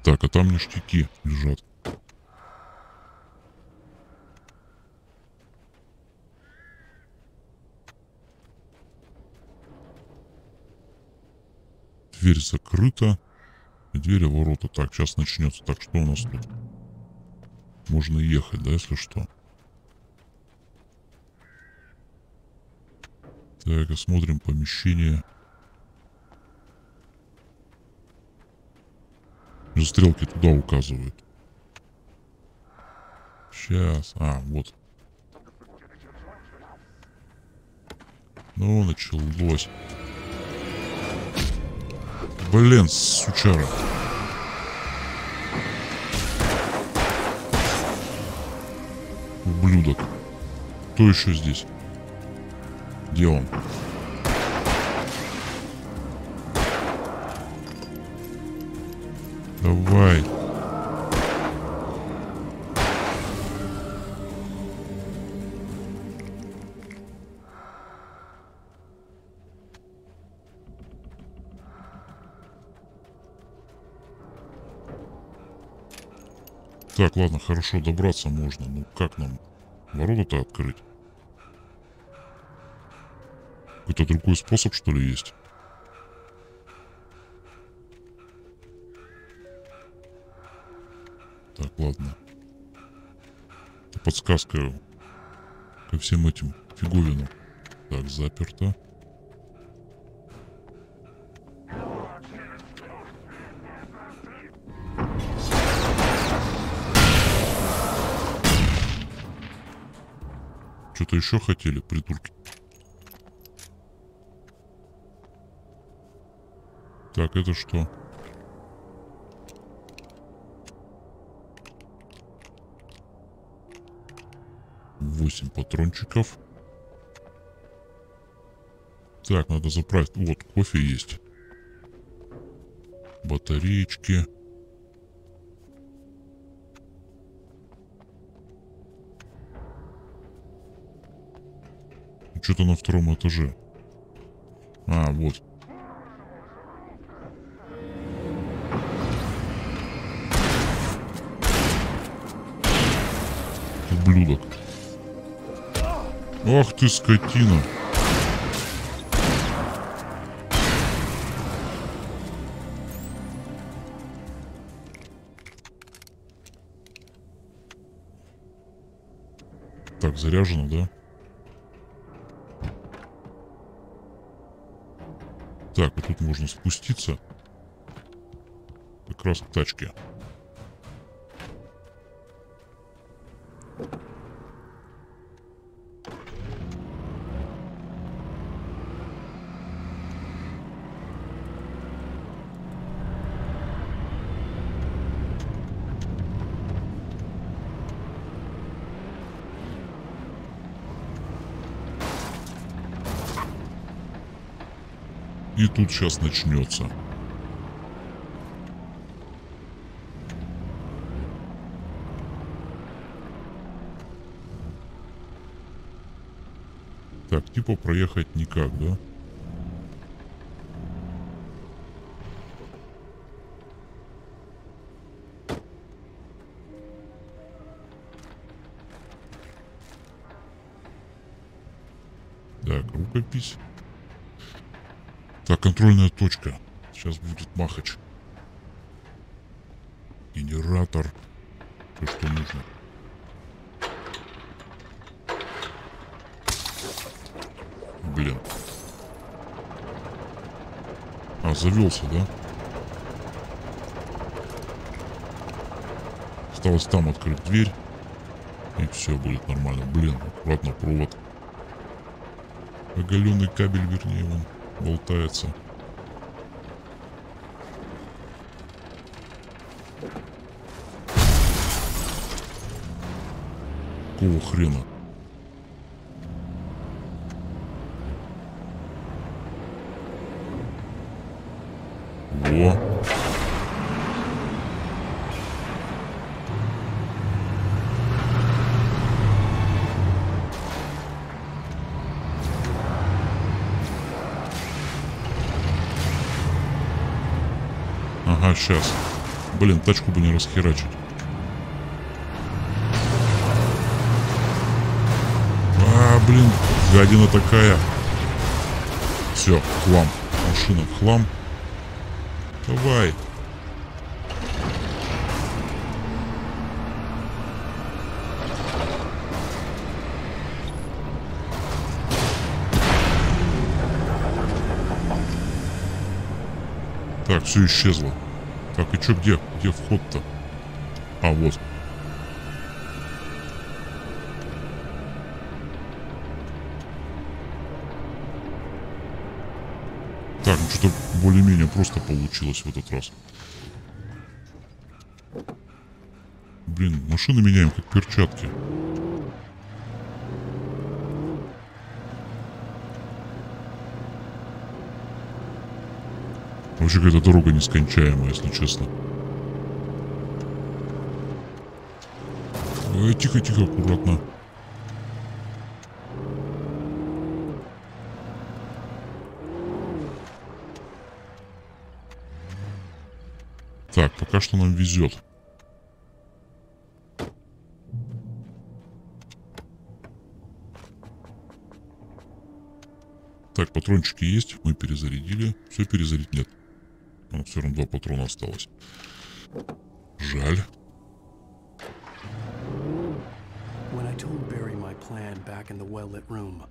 Так, а там ништяки лежат. Дверь закрыта. И дверь и ворота. Так, сейчас начнется. Так, что у нас тут? Можно ехать, да, если что? Так, осмотрим помещение. Стрелки туда указывают. Сейчас. А, вот. Ну, началось. Блин, сучара. Ублюдок. Кто еще здесь? Где он? Давай. Так, ладно, хорошо, добраться можно. Ну как нам ворота-то открыть? Какой-то другой способ, что ли, есть? Так, ладно. Это подсказка ко всем этим фиговинам. Так, заперто. Что-то еще хотели, придурки? Так, это что? Восемь патрончиков. Так, надо заправить. Вот, кофе есть. Батареечки. Что-то на втором этаже. А, вот. Ублюдок. Ах ты, скотина. Так, заряжено, да? Так, вот тут можно спуститься. Как раз к тачке. И тут сейчас начнется. Так, типа проехать никак, да? Так, рукопись. Так, контрольная точка. Сейчас будет махач. Генератор. То, что нужно. Блин. А, завелся, да? Осталось там открыть дверь. И все будет нормально. Блин, аккуратно провод. Оголенный кабель, вернее, он болтается. Какого хрена? Во. Ага, сейчас. Блин, тачку бы не расхерачить. А, блин, гадина такая. Все, хлам. Машина в хлам. Давай. Так, все исчезло. Так, и чё, где? Где вход-то? А, вот. Так, ну что-то более-менее просто получилось в этот раз. Блин, машины меняем как перчатки. Вообще какая-то дорога нескончаемая, если честно. Тихо-тихо, аккуратно. Так, пока что нам везет. Так, патрончики есть, мы перезарядили. Все, перезарядить нет. Все равно 2 патрона осталось. Жаль. When I told Barry my plan back in the well-lit room,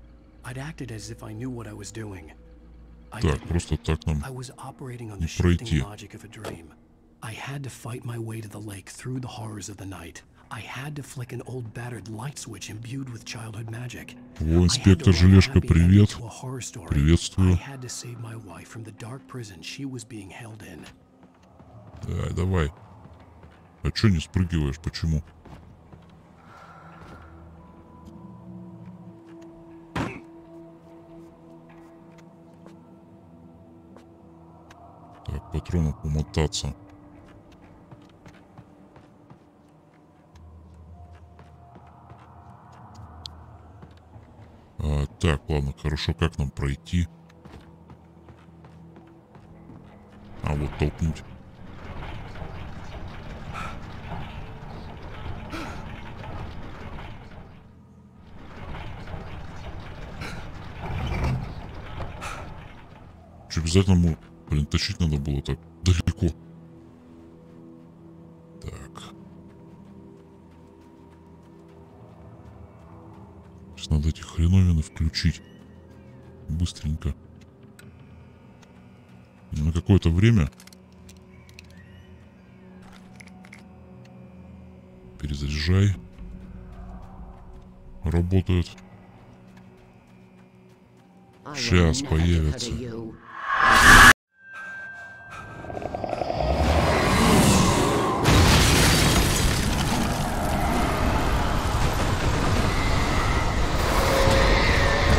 I'd acted as if I knew what I was doing. Так, просто так нам I was operating on не the shifting пройти. logic of a dream. I had to fight my way to the lake through the horrors of the night. I had to flick an old battered light switch imbued with childhood magic. О, инспектор Желешка, привет. Приветствую. I had to save my wife from the dark prison she was being held in. Давай. А чё не спрыгиваешь? Почему? Так, патронов умотаться. Так, ладно, хорошо, как нам пройти? Вот толкнуть. Что, обязательно ему, блин, тащить надо было так далеко. Так. Сейчас надо эти хреновины включить. Быстренько. И на какое-то время перезаряжай. Работают. Сейчас появится.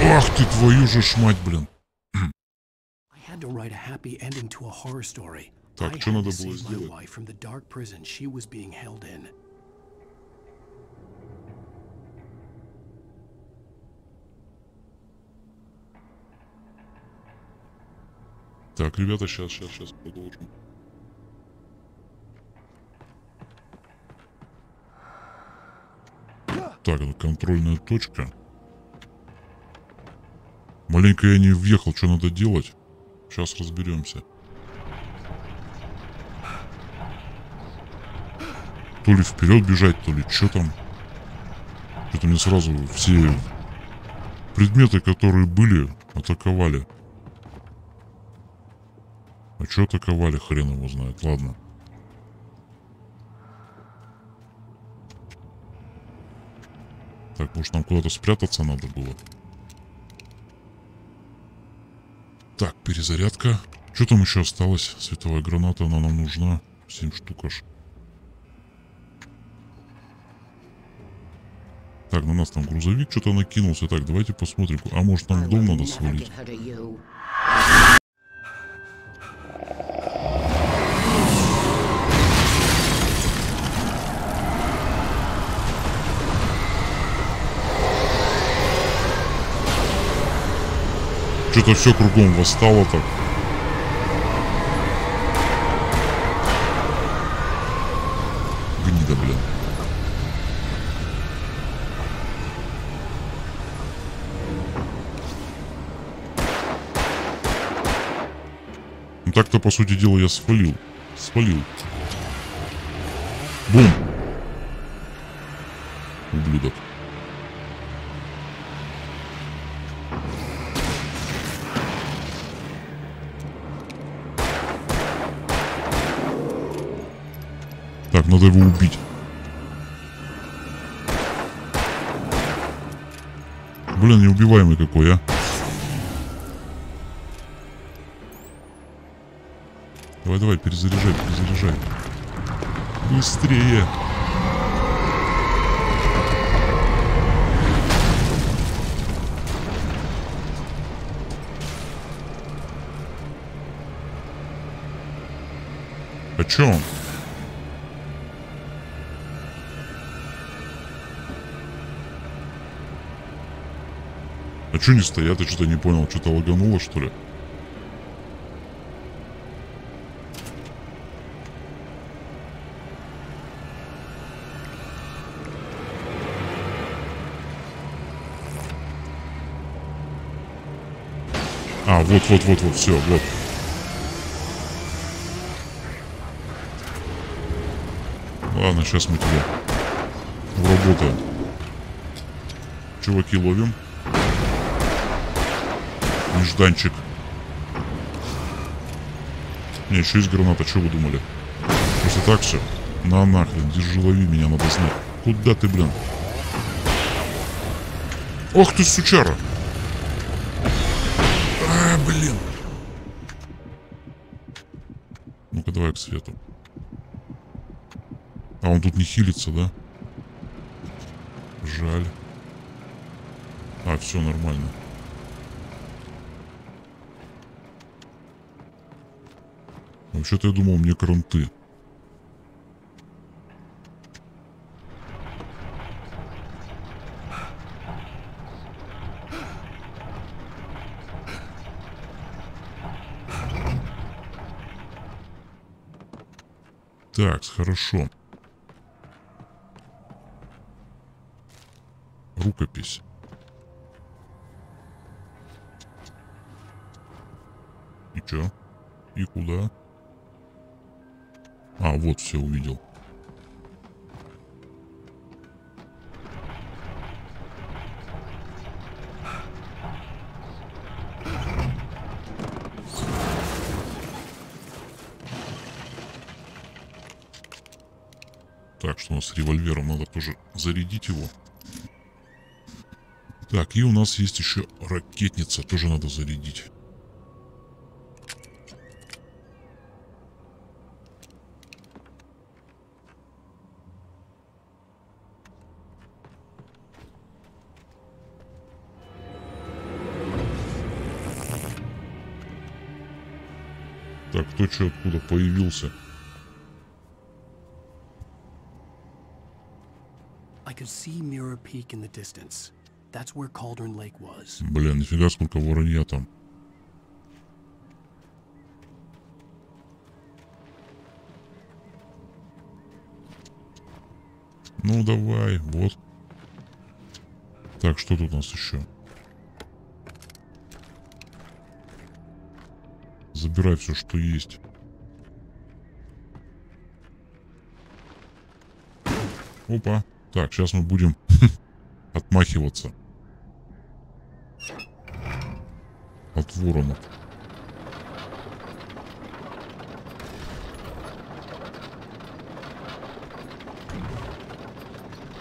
Ах ты, твою же ж мать, блин. Так, что надо было сделать? Так, ребята, сейчас продолжим. Так, это контрольная точка. Маленько я не въехал, что надо делать? Сейчас разберемся. То ли вперед бежать, то ли что там. Что-то мне сразу все предметы, которые были, атаковали. А что атаковали, хрен его знает. Ладно. Так, может нам куда-то спрятаться надо было? Так, перезарядка. Что там еще осталось? Световая граната, она нам нужна. 7 штук аж. Так, на нас там грузовик что-то накинулся. Так, давайте посмотрим. А может нам в дом надо свалить? Что-то все кругом восстало так. Гнида, блин. Ну так-то, по сути дела, я свалил. Бум! Ублюдок. Так, надо его убить. Блин, неубиваемый какой, а. Давай, перезаряжай. Быстрее. А чё он? А чё не стоят? Я что-то не понял. Что-то лагануло, что ли? А, вот, все, вот. Ладно, сейчас мы тебя уработаем. Чуваки, ловим. Нежданчик. Не, еще есть граната, что вы думали? Просто так все? На нахрен, держи, лови меня, надо знать. Куда ты, блин? Ох ты, сучара! А, блин. Ну-ка, давай к свету. А он тут не хилится, да? Жаль. А, все нормально. Вообще-то я думал, мне кранты. Так, хорошо. Рукопись. И чё? И куда? А, вот, все увидел. Так, что у нас с револьвером? Надо тоже зарядить его. Так, и у нас есть еще ракетница. Тоже надо зарядить. Так, кто что откуда появился? I could see Mirror Peak in the distance. That's where Cauldron Lake was. Блин, нифига сколько воронья там. Ну давай, вот. Так, что тут у нас еще? Забирай все, что есть. Опа. Так, сейчас мы будем отмахиваться от ворона.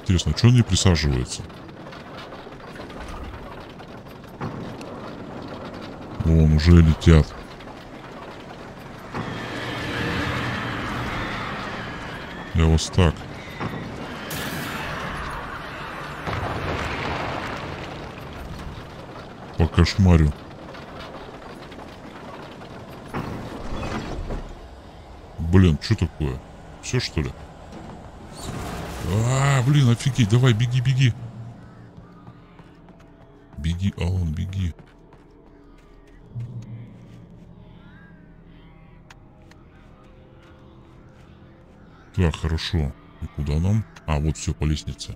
Интересно, что он не присаживается? Вон, уже летят. Я вас так. По кошмарю. Блин, что такое? Все, что ли? Блин, офигеть, давай, беги, беги. Беги, Алан, беги. Так, хорошо. И куда нам? А, вот все, по лестнице.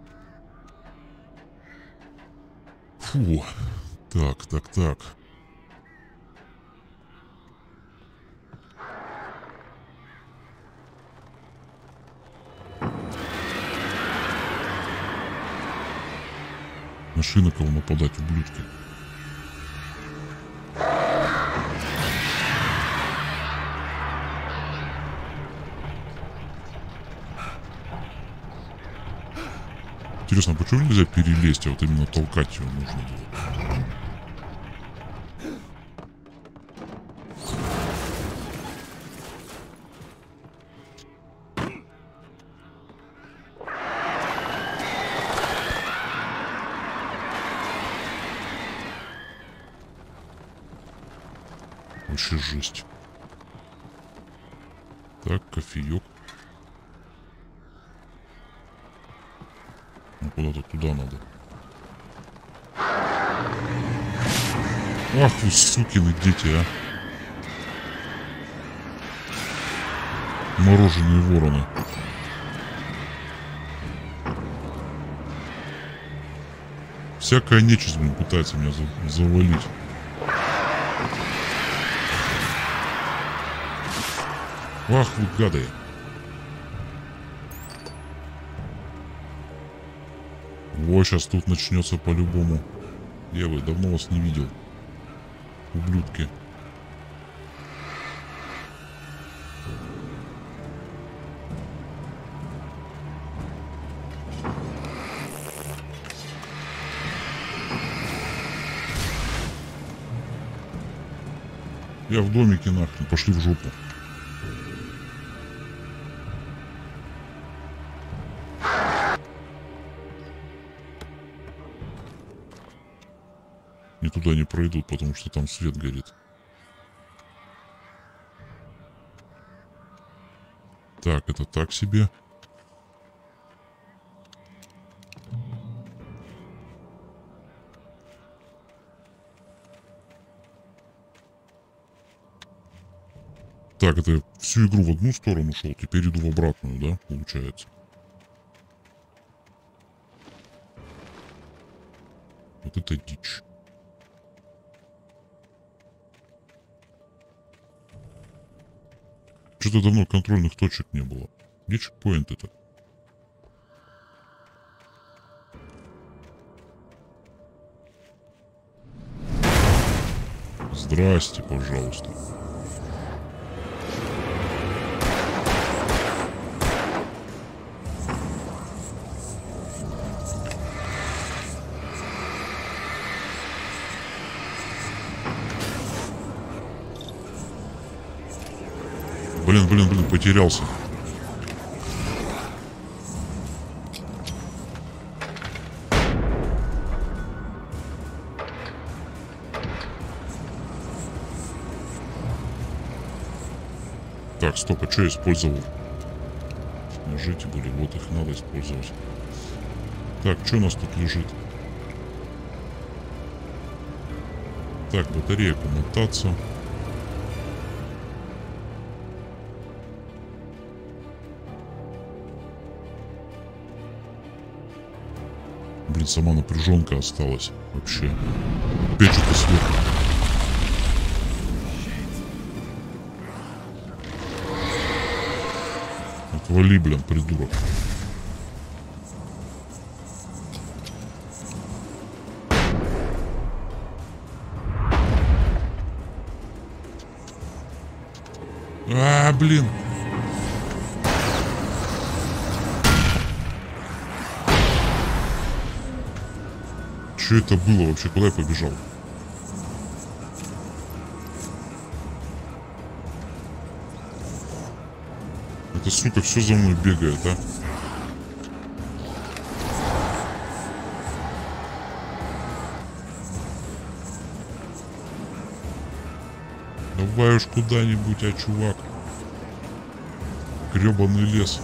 Фу. Так, так, так. Нашли на кого нападать, ублюдки. Интересно, почему нельзя перелезть, а вот именно толкать его нужно было? Вообще жесть. Так, кофеек. Ну, куда-то туда надо. Ах вы, сукины дети, а. Мороженые вороны. Всякая нечисть, блин, пытается меня завалить. Ах вы, гады. Во, сейчас тут начнется по-любому. Где вы? Давно вас не видел. Ублюдки. Я в домике нахрен. Пошли в жопу. И туда не пройдут, потому что там свет горит. Так, это так себе. Так, это всю игру в одну сторону шел, теперь иду в обратную, да, получается. Вот это дичь. Что-то давно контрольных точек не было. Где чекпоинт это? Здрасте, пожалуйста. Блин, потерялся. Так, стоп, а что я использовал? Нажите были, вот их надо использовать. Так, что у нас тут лежит? Так, батарея коммутация. Блин, сама напряженка осталась вообще. Опять что-то сверху. Отвали, блин, придурок. Блин. Что это было вообще? Куда я побежал? Это, сука, все за мной бегает, а? Давай уж куда-нибудь, а, чувак. Гребаный лес.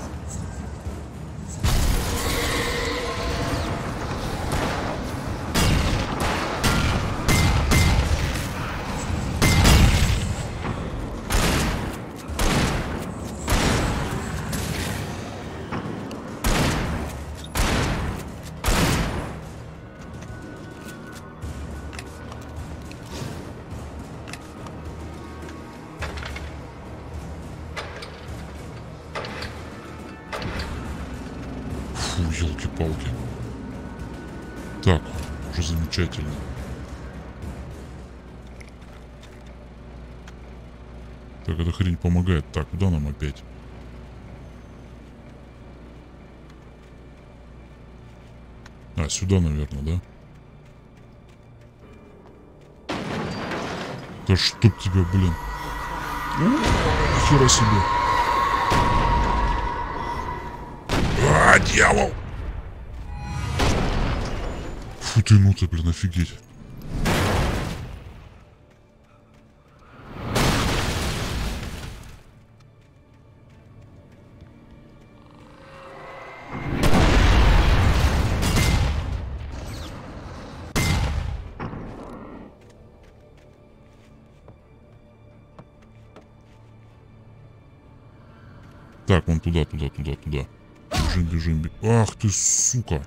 Елки-палки. Так, уже замечательно. Так, эта хрень помогает. Так, куда нам опять? А, сюда, наверное, да? Да чтоб тебя, блин. Хера себе. Дьявол! Фу ты, ну ты, блин, офигеть. Так, вон туда. Бежим. Ах ты, сука.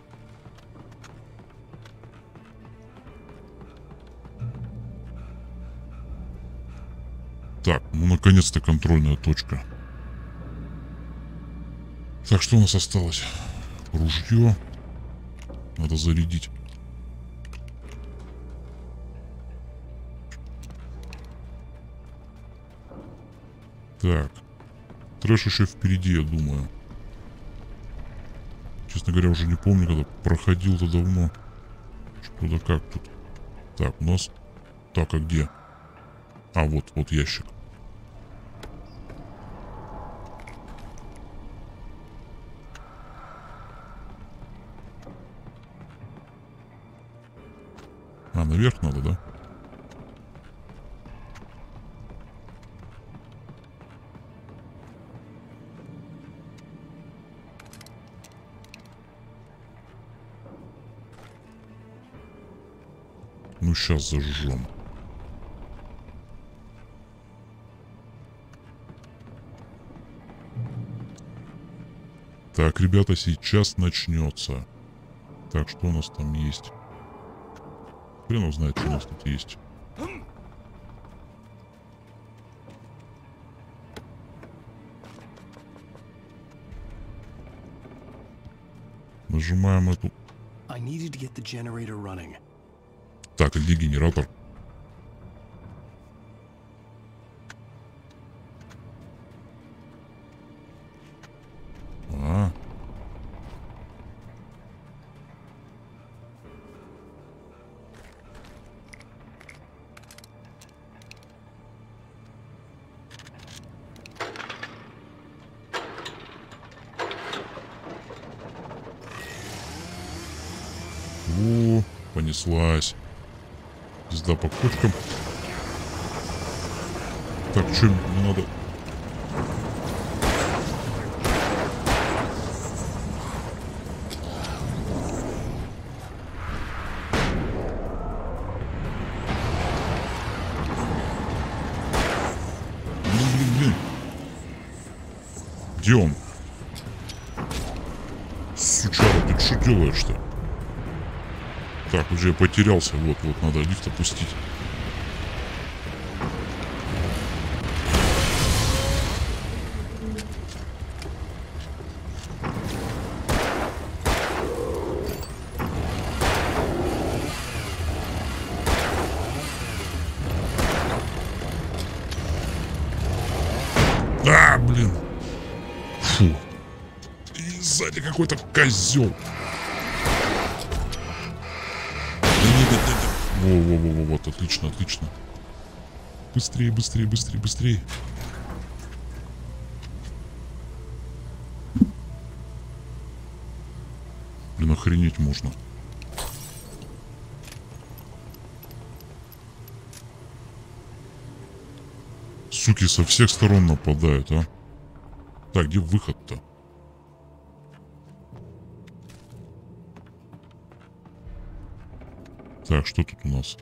Так, ну наконец-то контрольная точка. Так, что у нас осталось? Ружье. Надо зарядить. Так. Трэш еще впереди, я думаю. Честно говоря, уже не помню, когда проходил-то давно. Что да как тут. Так, у нас... Так, а где? А, вот ящик. А, наверх надо, да? Ну, сейчас зажжем. Так, ребята, сейчас начнется. Так, что у нас там есть? Хрен его знает, что у нас тут есть. Нажимаем эту. Так, где генератор? О, понеслась. Пизда по кочкам. Так, что мне надо? Блин. Где он? Сучара, ты что делаешь-то? Так, уже я потерялся. Вот, надо лифт опустить. А, блин. Фу. И сзади какой-то козел. Вот, отлично. Быстрее. Блин, охренеть можно. Суки со всех сторон нападают, а. Так, где выход-то? Так, что тут у нас?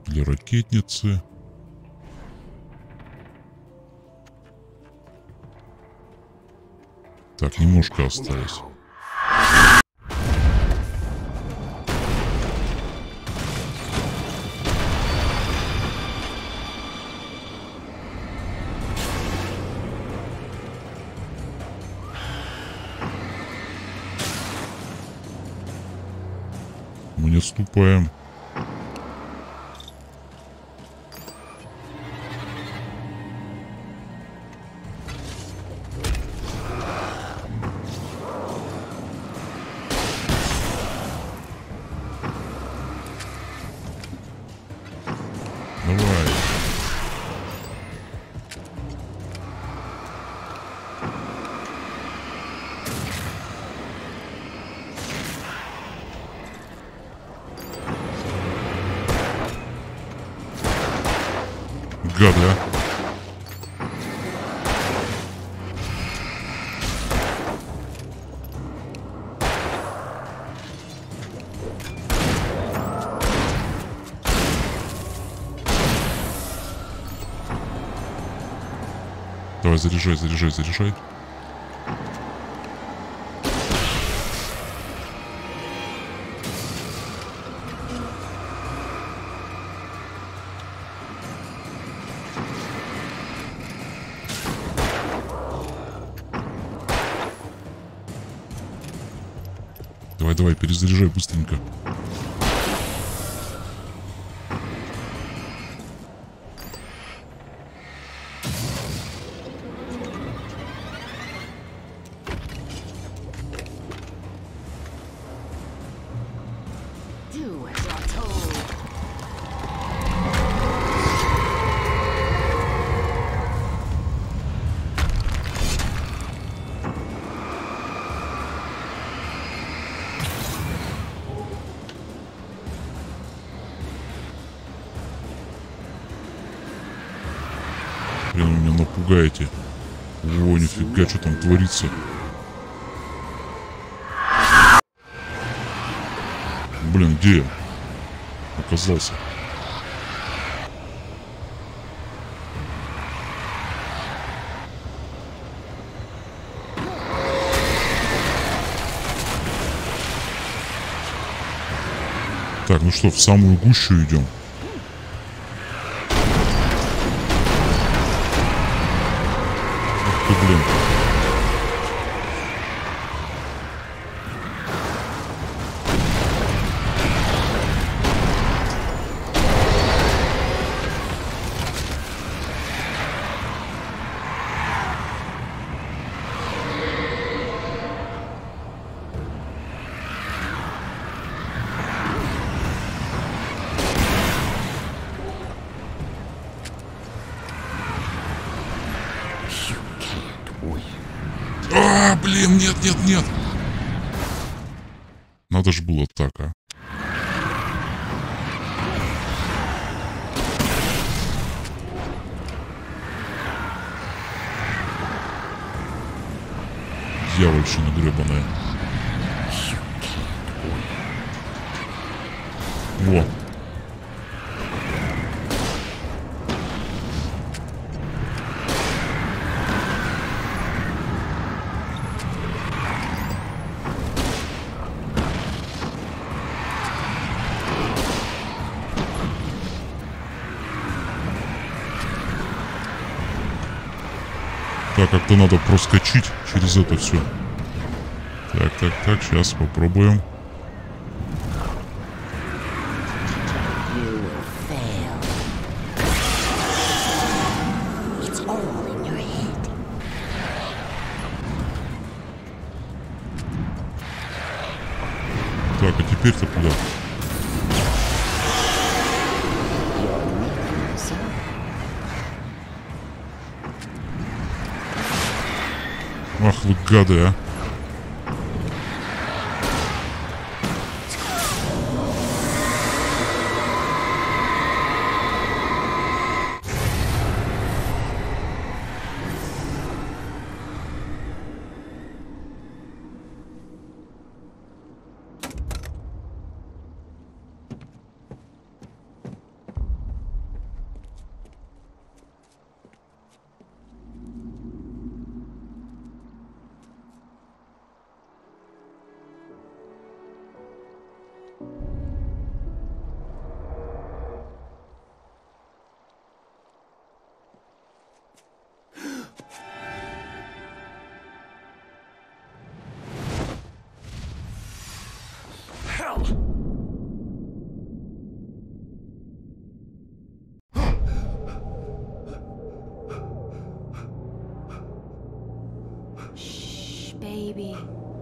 Для ракетницы. Так, немножко осталось. Мы не отступаем. Давай. Гады, а. Давай, заряжай. Давай, перезаряжай быстренько. Блин, вы меня напугаете. О, нифига, что там творится. Блин, где я оказался? Так, ну что, в самую гущу идем. Ух ты, блин. Блин, нет, нет, нет. Надо же было так, а. Дьявольщина гребаная. Во. Так, как-то надо проскочить через это все. Так, так, так, сейчас попробуем. Так, а теперь-то куда? Ах вы гады, а. Shh, baby.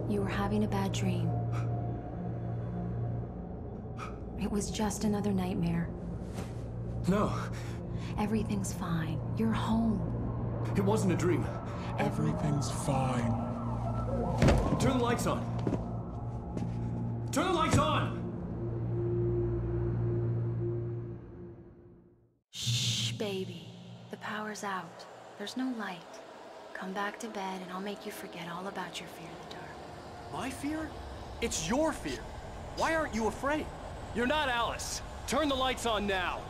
You were having a bad dream. It was just another nightmare. No. Everything's fine. You're home. It wasn't a dream. Everything's fine. Turn the lights on. Turn the lights on! Shh, baby. The power's out. There's no light. Come back to bed and I'll make you forget all about your fear of the dark. My fear? It's your fear. Why aren't you afraid? You're not Alice. Turn the lights on now.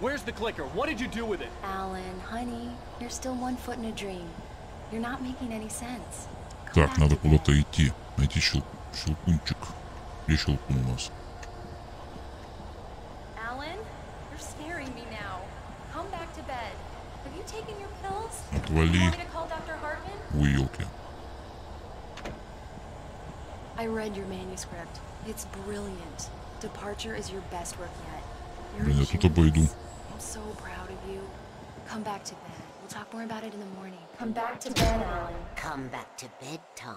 Where's the clicker? What did you do with it? Alan, honey, you're still 1 foot in a dream. You're not making any sense. Так, надо куда-то идти. Найти щелкунчик. Где щелкун у нас? Alan, you're scaring me now. Come back to bed. Have you taken your pills? Отвали. You want me to call Dr. Hartman? Уилки. I read your manuscript. It's brilliant. Departure is your best work yet. You're Блин, a я тут обойду. genius. I'm so proud of you. Come back to bed. We'll talk more about it in the morning. Come back to bed, Alan. Come back to bed, Tom.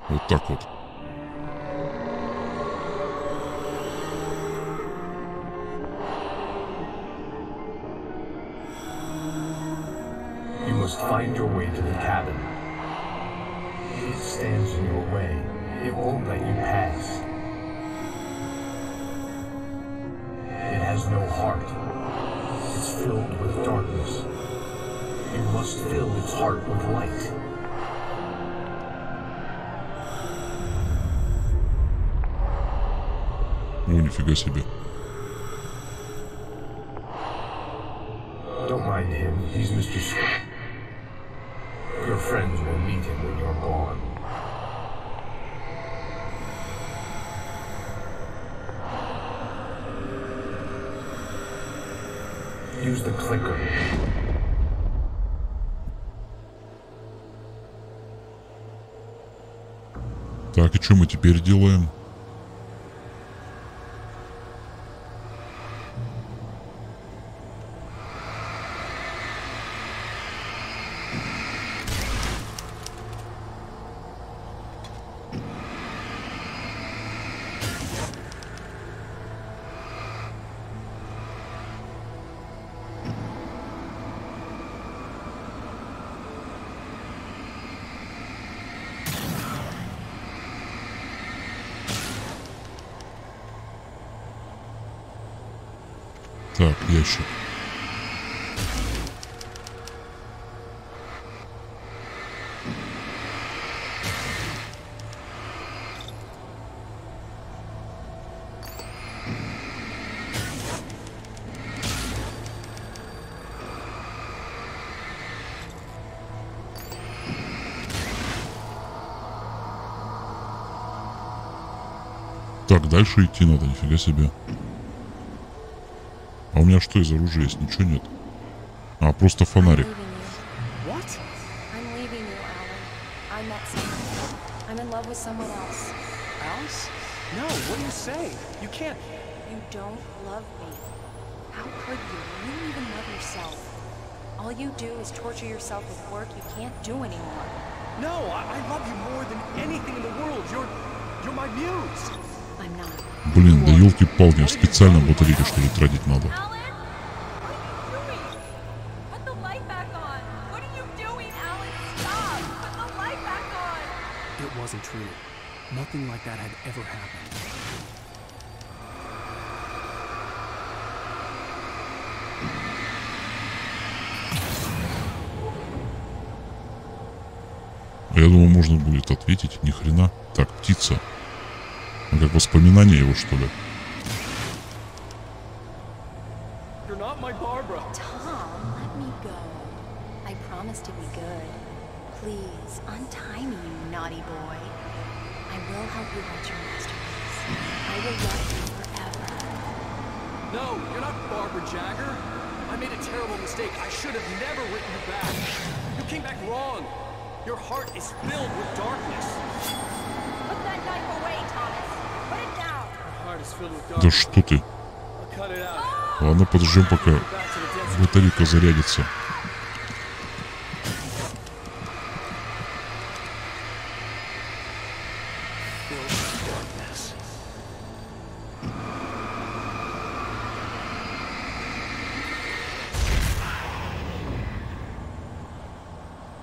Вот так вот. You must find your way to the cabin. If it stands in your way, it won't let you pass. It has no heart. It's filled with darkness. You must fill its heart with light. О, нифига себе. find him, he's Mr. Scott. Your friends will meet him when you're gone. Use the clicker. Так, и что мы теперь делаем? Так, ящик. Так, дальше идти надо, нифига себе. А у меня что из оружия есть? Ничего нет. А, просто фонарик. Alice? No, what do you say? You can't. You don't love me. How could you? You don't even love yourself. All you do is torture yourself with work you can't do anymore. No, I love you more than anything in the world. You're my muse. I'm not. Блин, да елки-палки, специально батарейки что ли тратить надо. It wasn't true. Nothing like that had ever happened. Я думаю, можно будет ответить, ни хрена. Так, птица. Ну, как воспоминание его, что ли? You're not my Barbara. Tom, let me go. I promise to be good. Please, untie me, you naughty boy. I will help you write your masterpiece. I will love you forever. No, you're not Barbara Jagger. I made a terrible mistake. I should have never written you back. You came back wrong. Your heart is filled with darkness. Put that knife away, Thomas. Put it down. My heart is filled with Да darkness. что ты? I'll cut it out. Ладно, подождем, пока батарейка зарядится.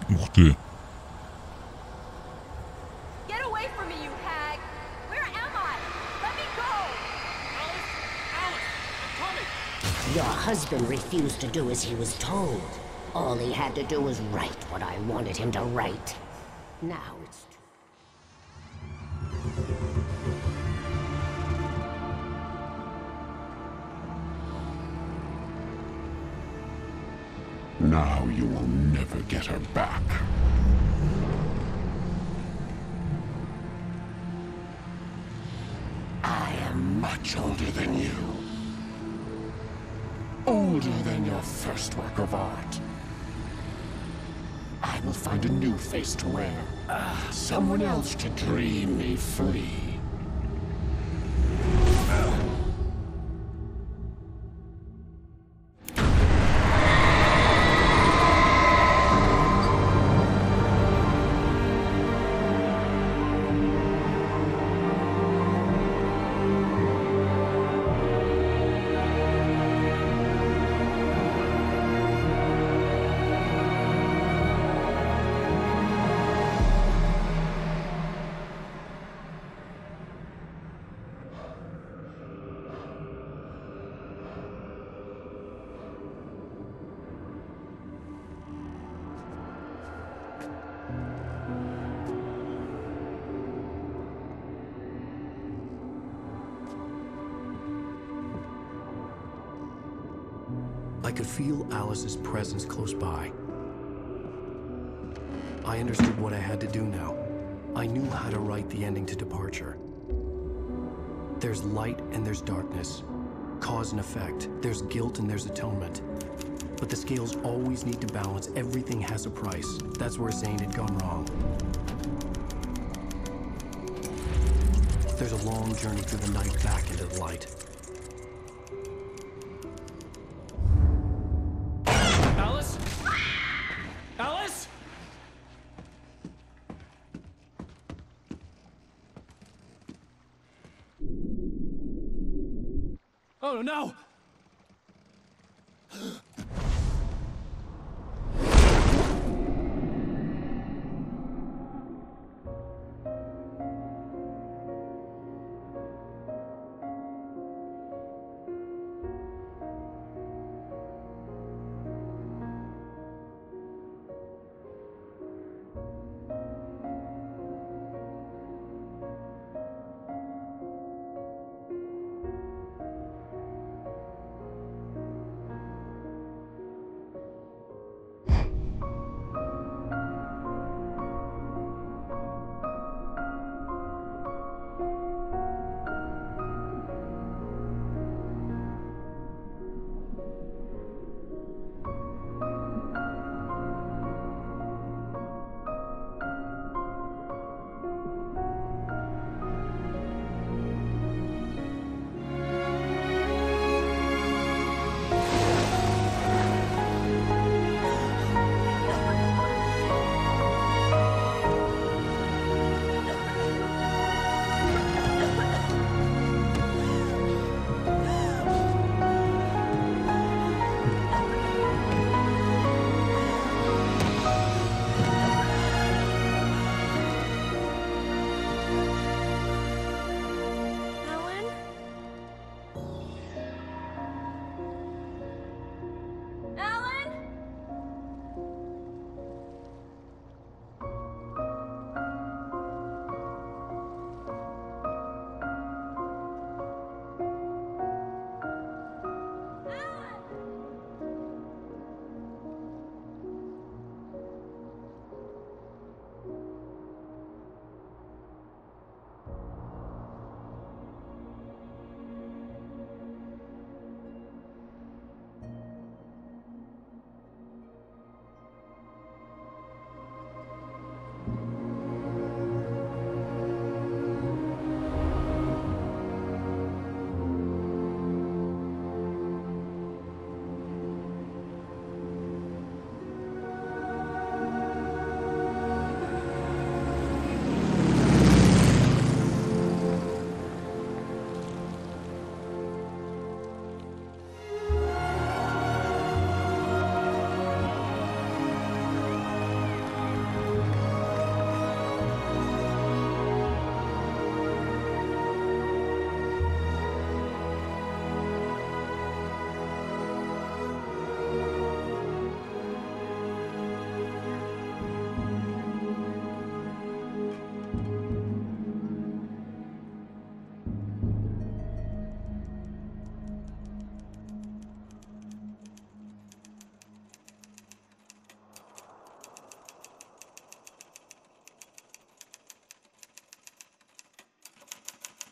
Ух ты. Get away from me, you hag! Where am I? Let me go! Alice, I'm coming. Your husband refused to do as he was told. All he had to do was write what I wanted him to write. Now it's... Now you will never get her back. I am much older than you. Older than your first work of art. I will find a new face to wear. Someone else to dream me free. could feel Alice's presence close by. I understood what I had to do now. I knew how to write the ending to Departure. There's light and there's darkness. Cause and effect. There's guilt and there's atonement. But the scales always need to balance. Everything has a price. That's where Zane had gone wrong. There's a long journey through the night back into the light. Alice? Alice? Oh no!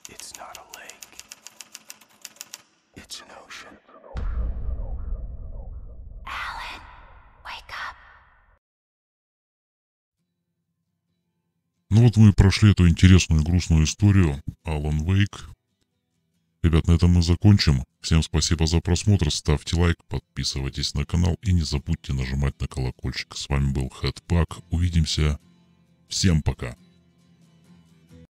It's not a lake. It's an ocean. Alan, wake up. Ну вот мы и прошли эту интересную и грустную историю Alan Wake. Ребят, на этом мы закончим. Всем спасибо за просмотр. Ставьте лайк, подписывайтесь на канал и не забудьте нажимать на колокольчик. С вами был Headpack. Увидимся. Всем пока.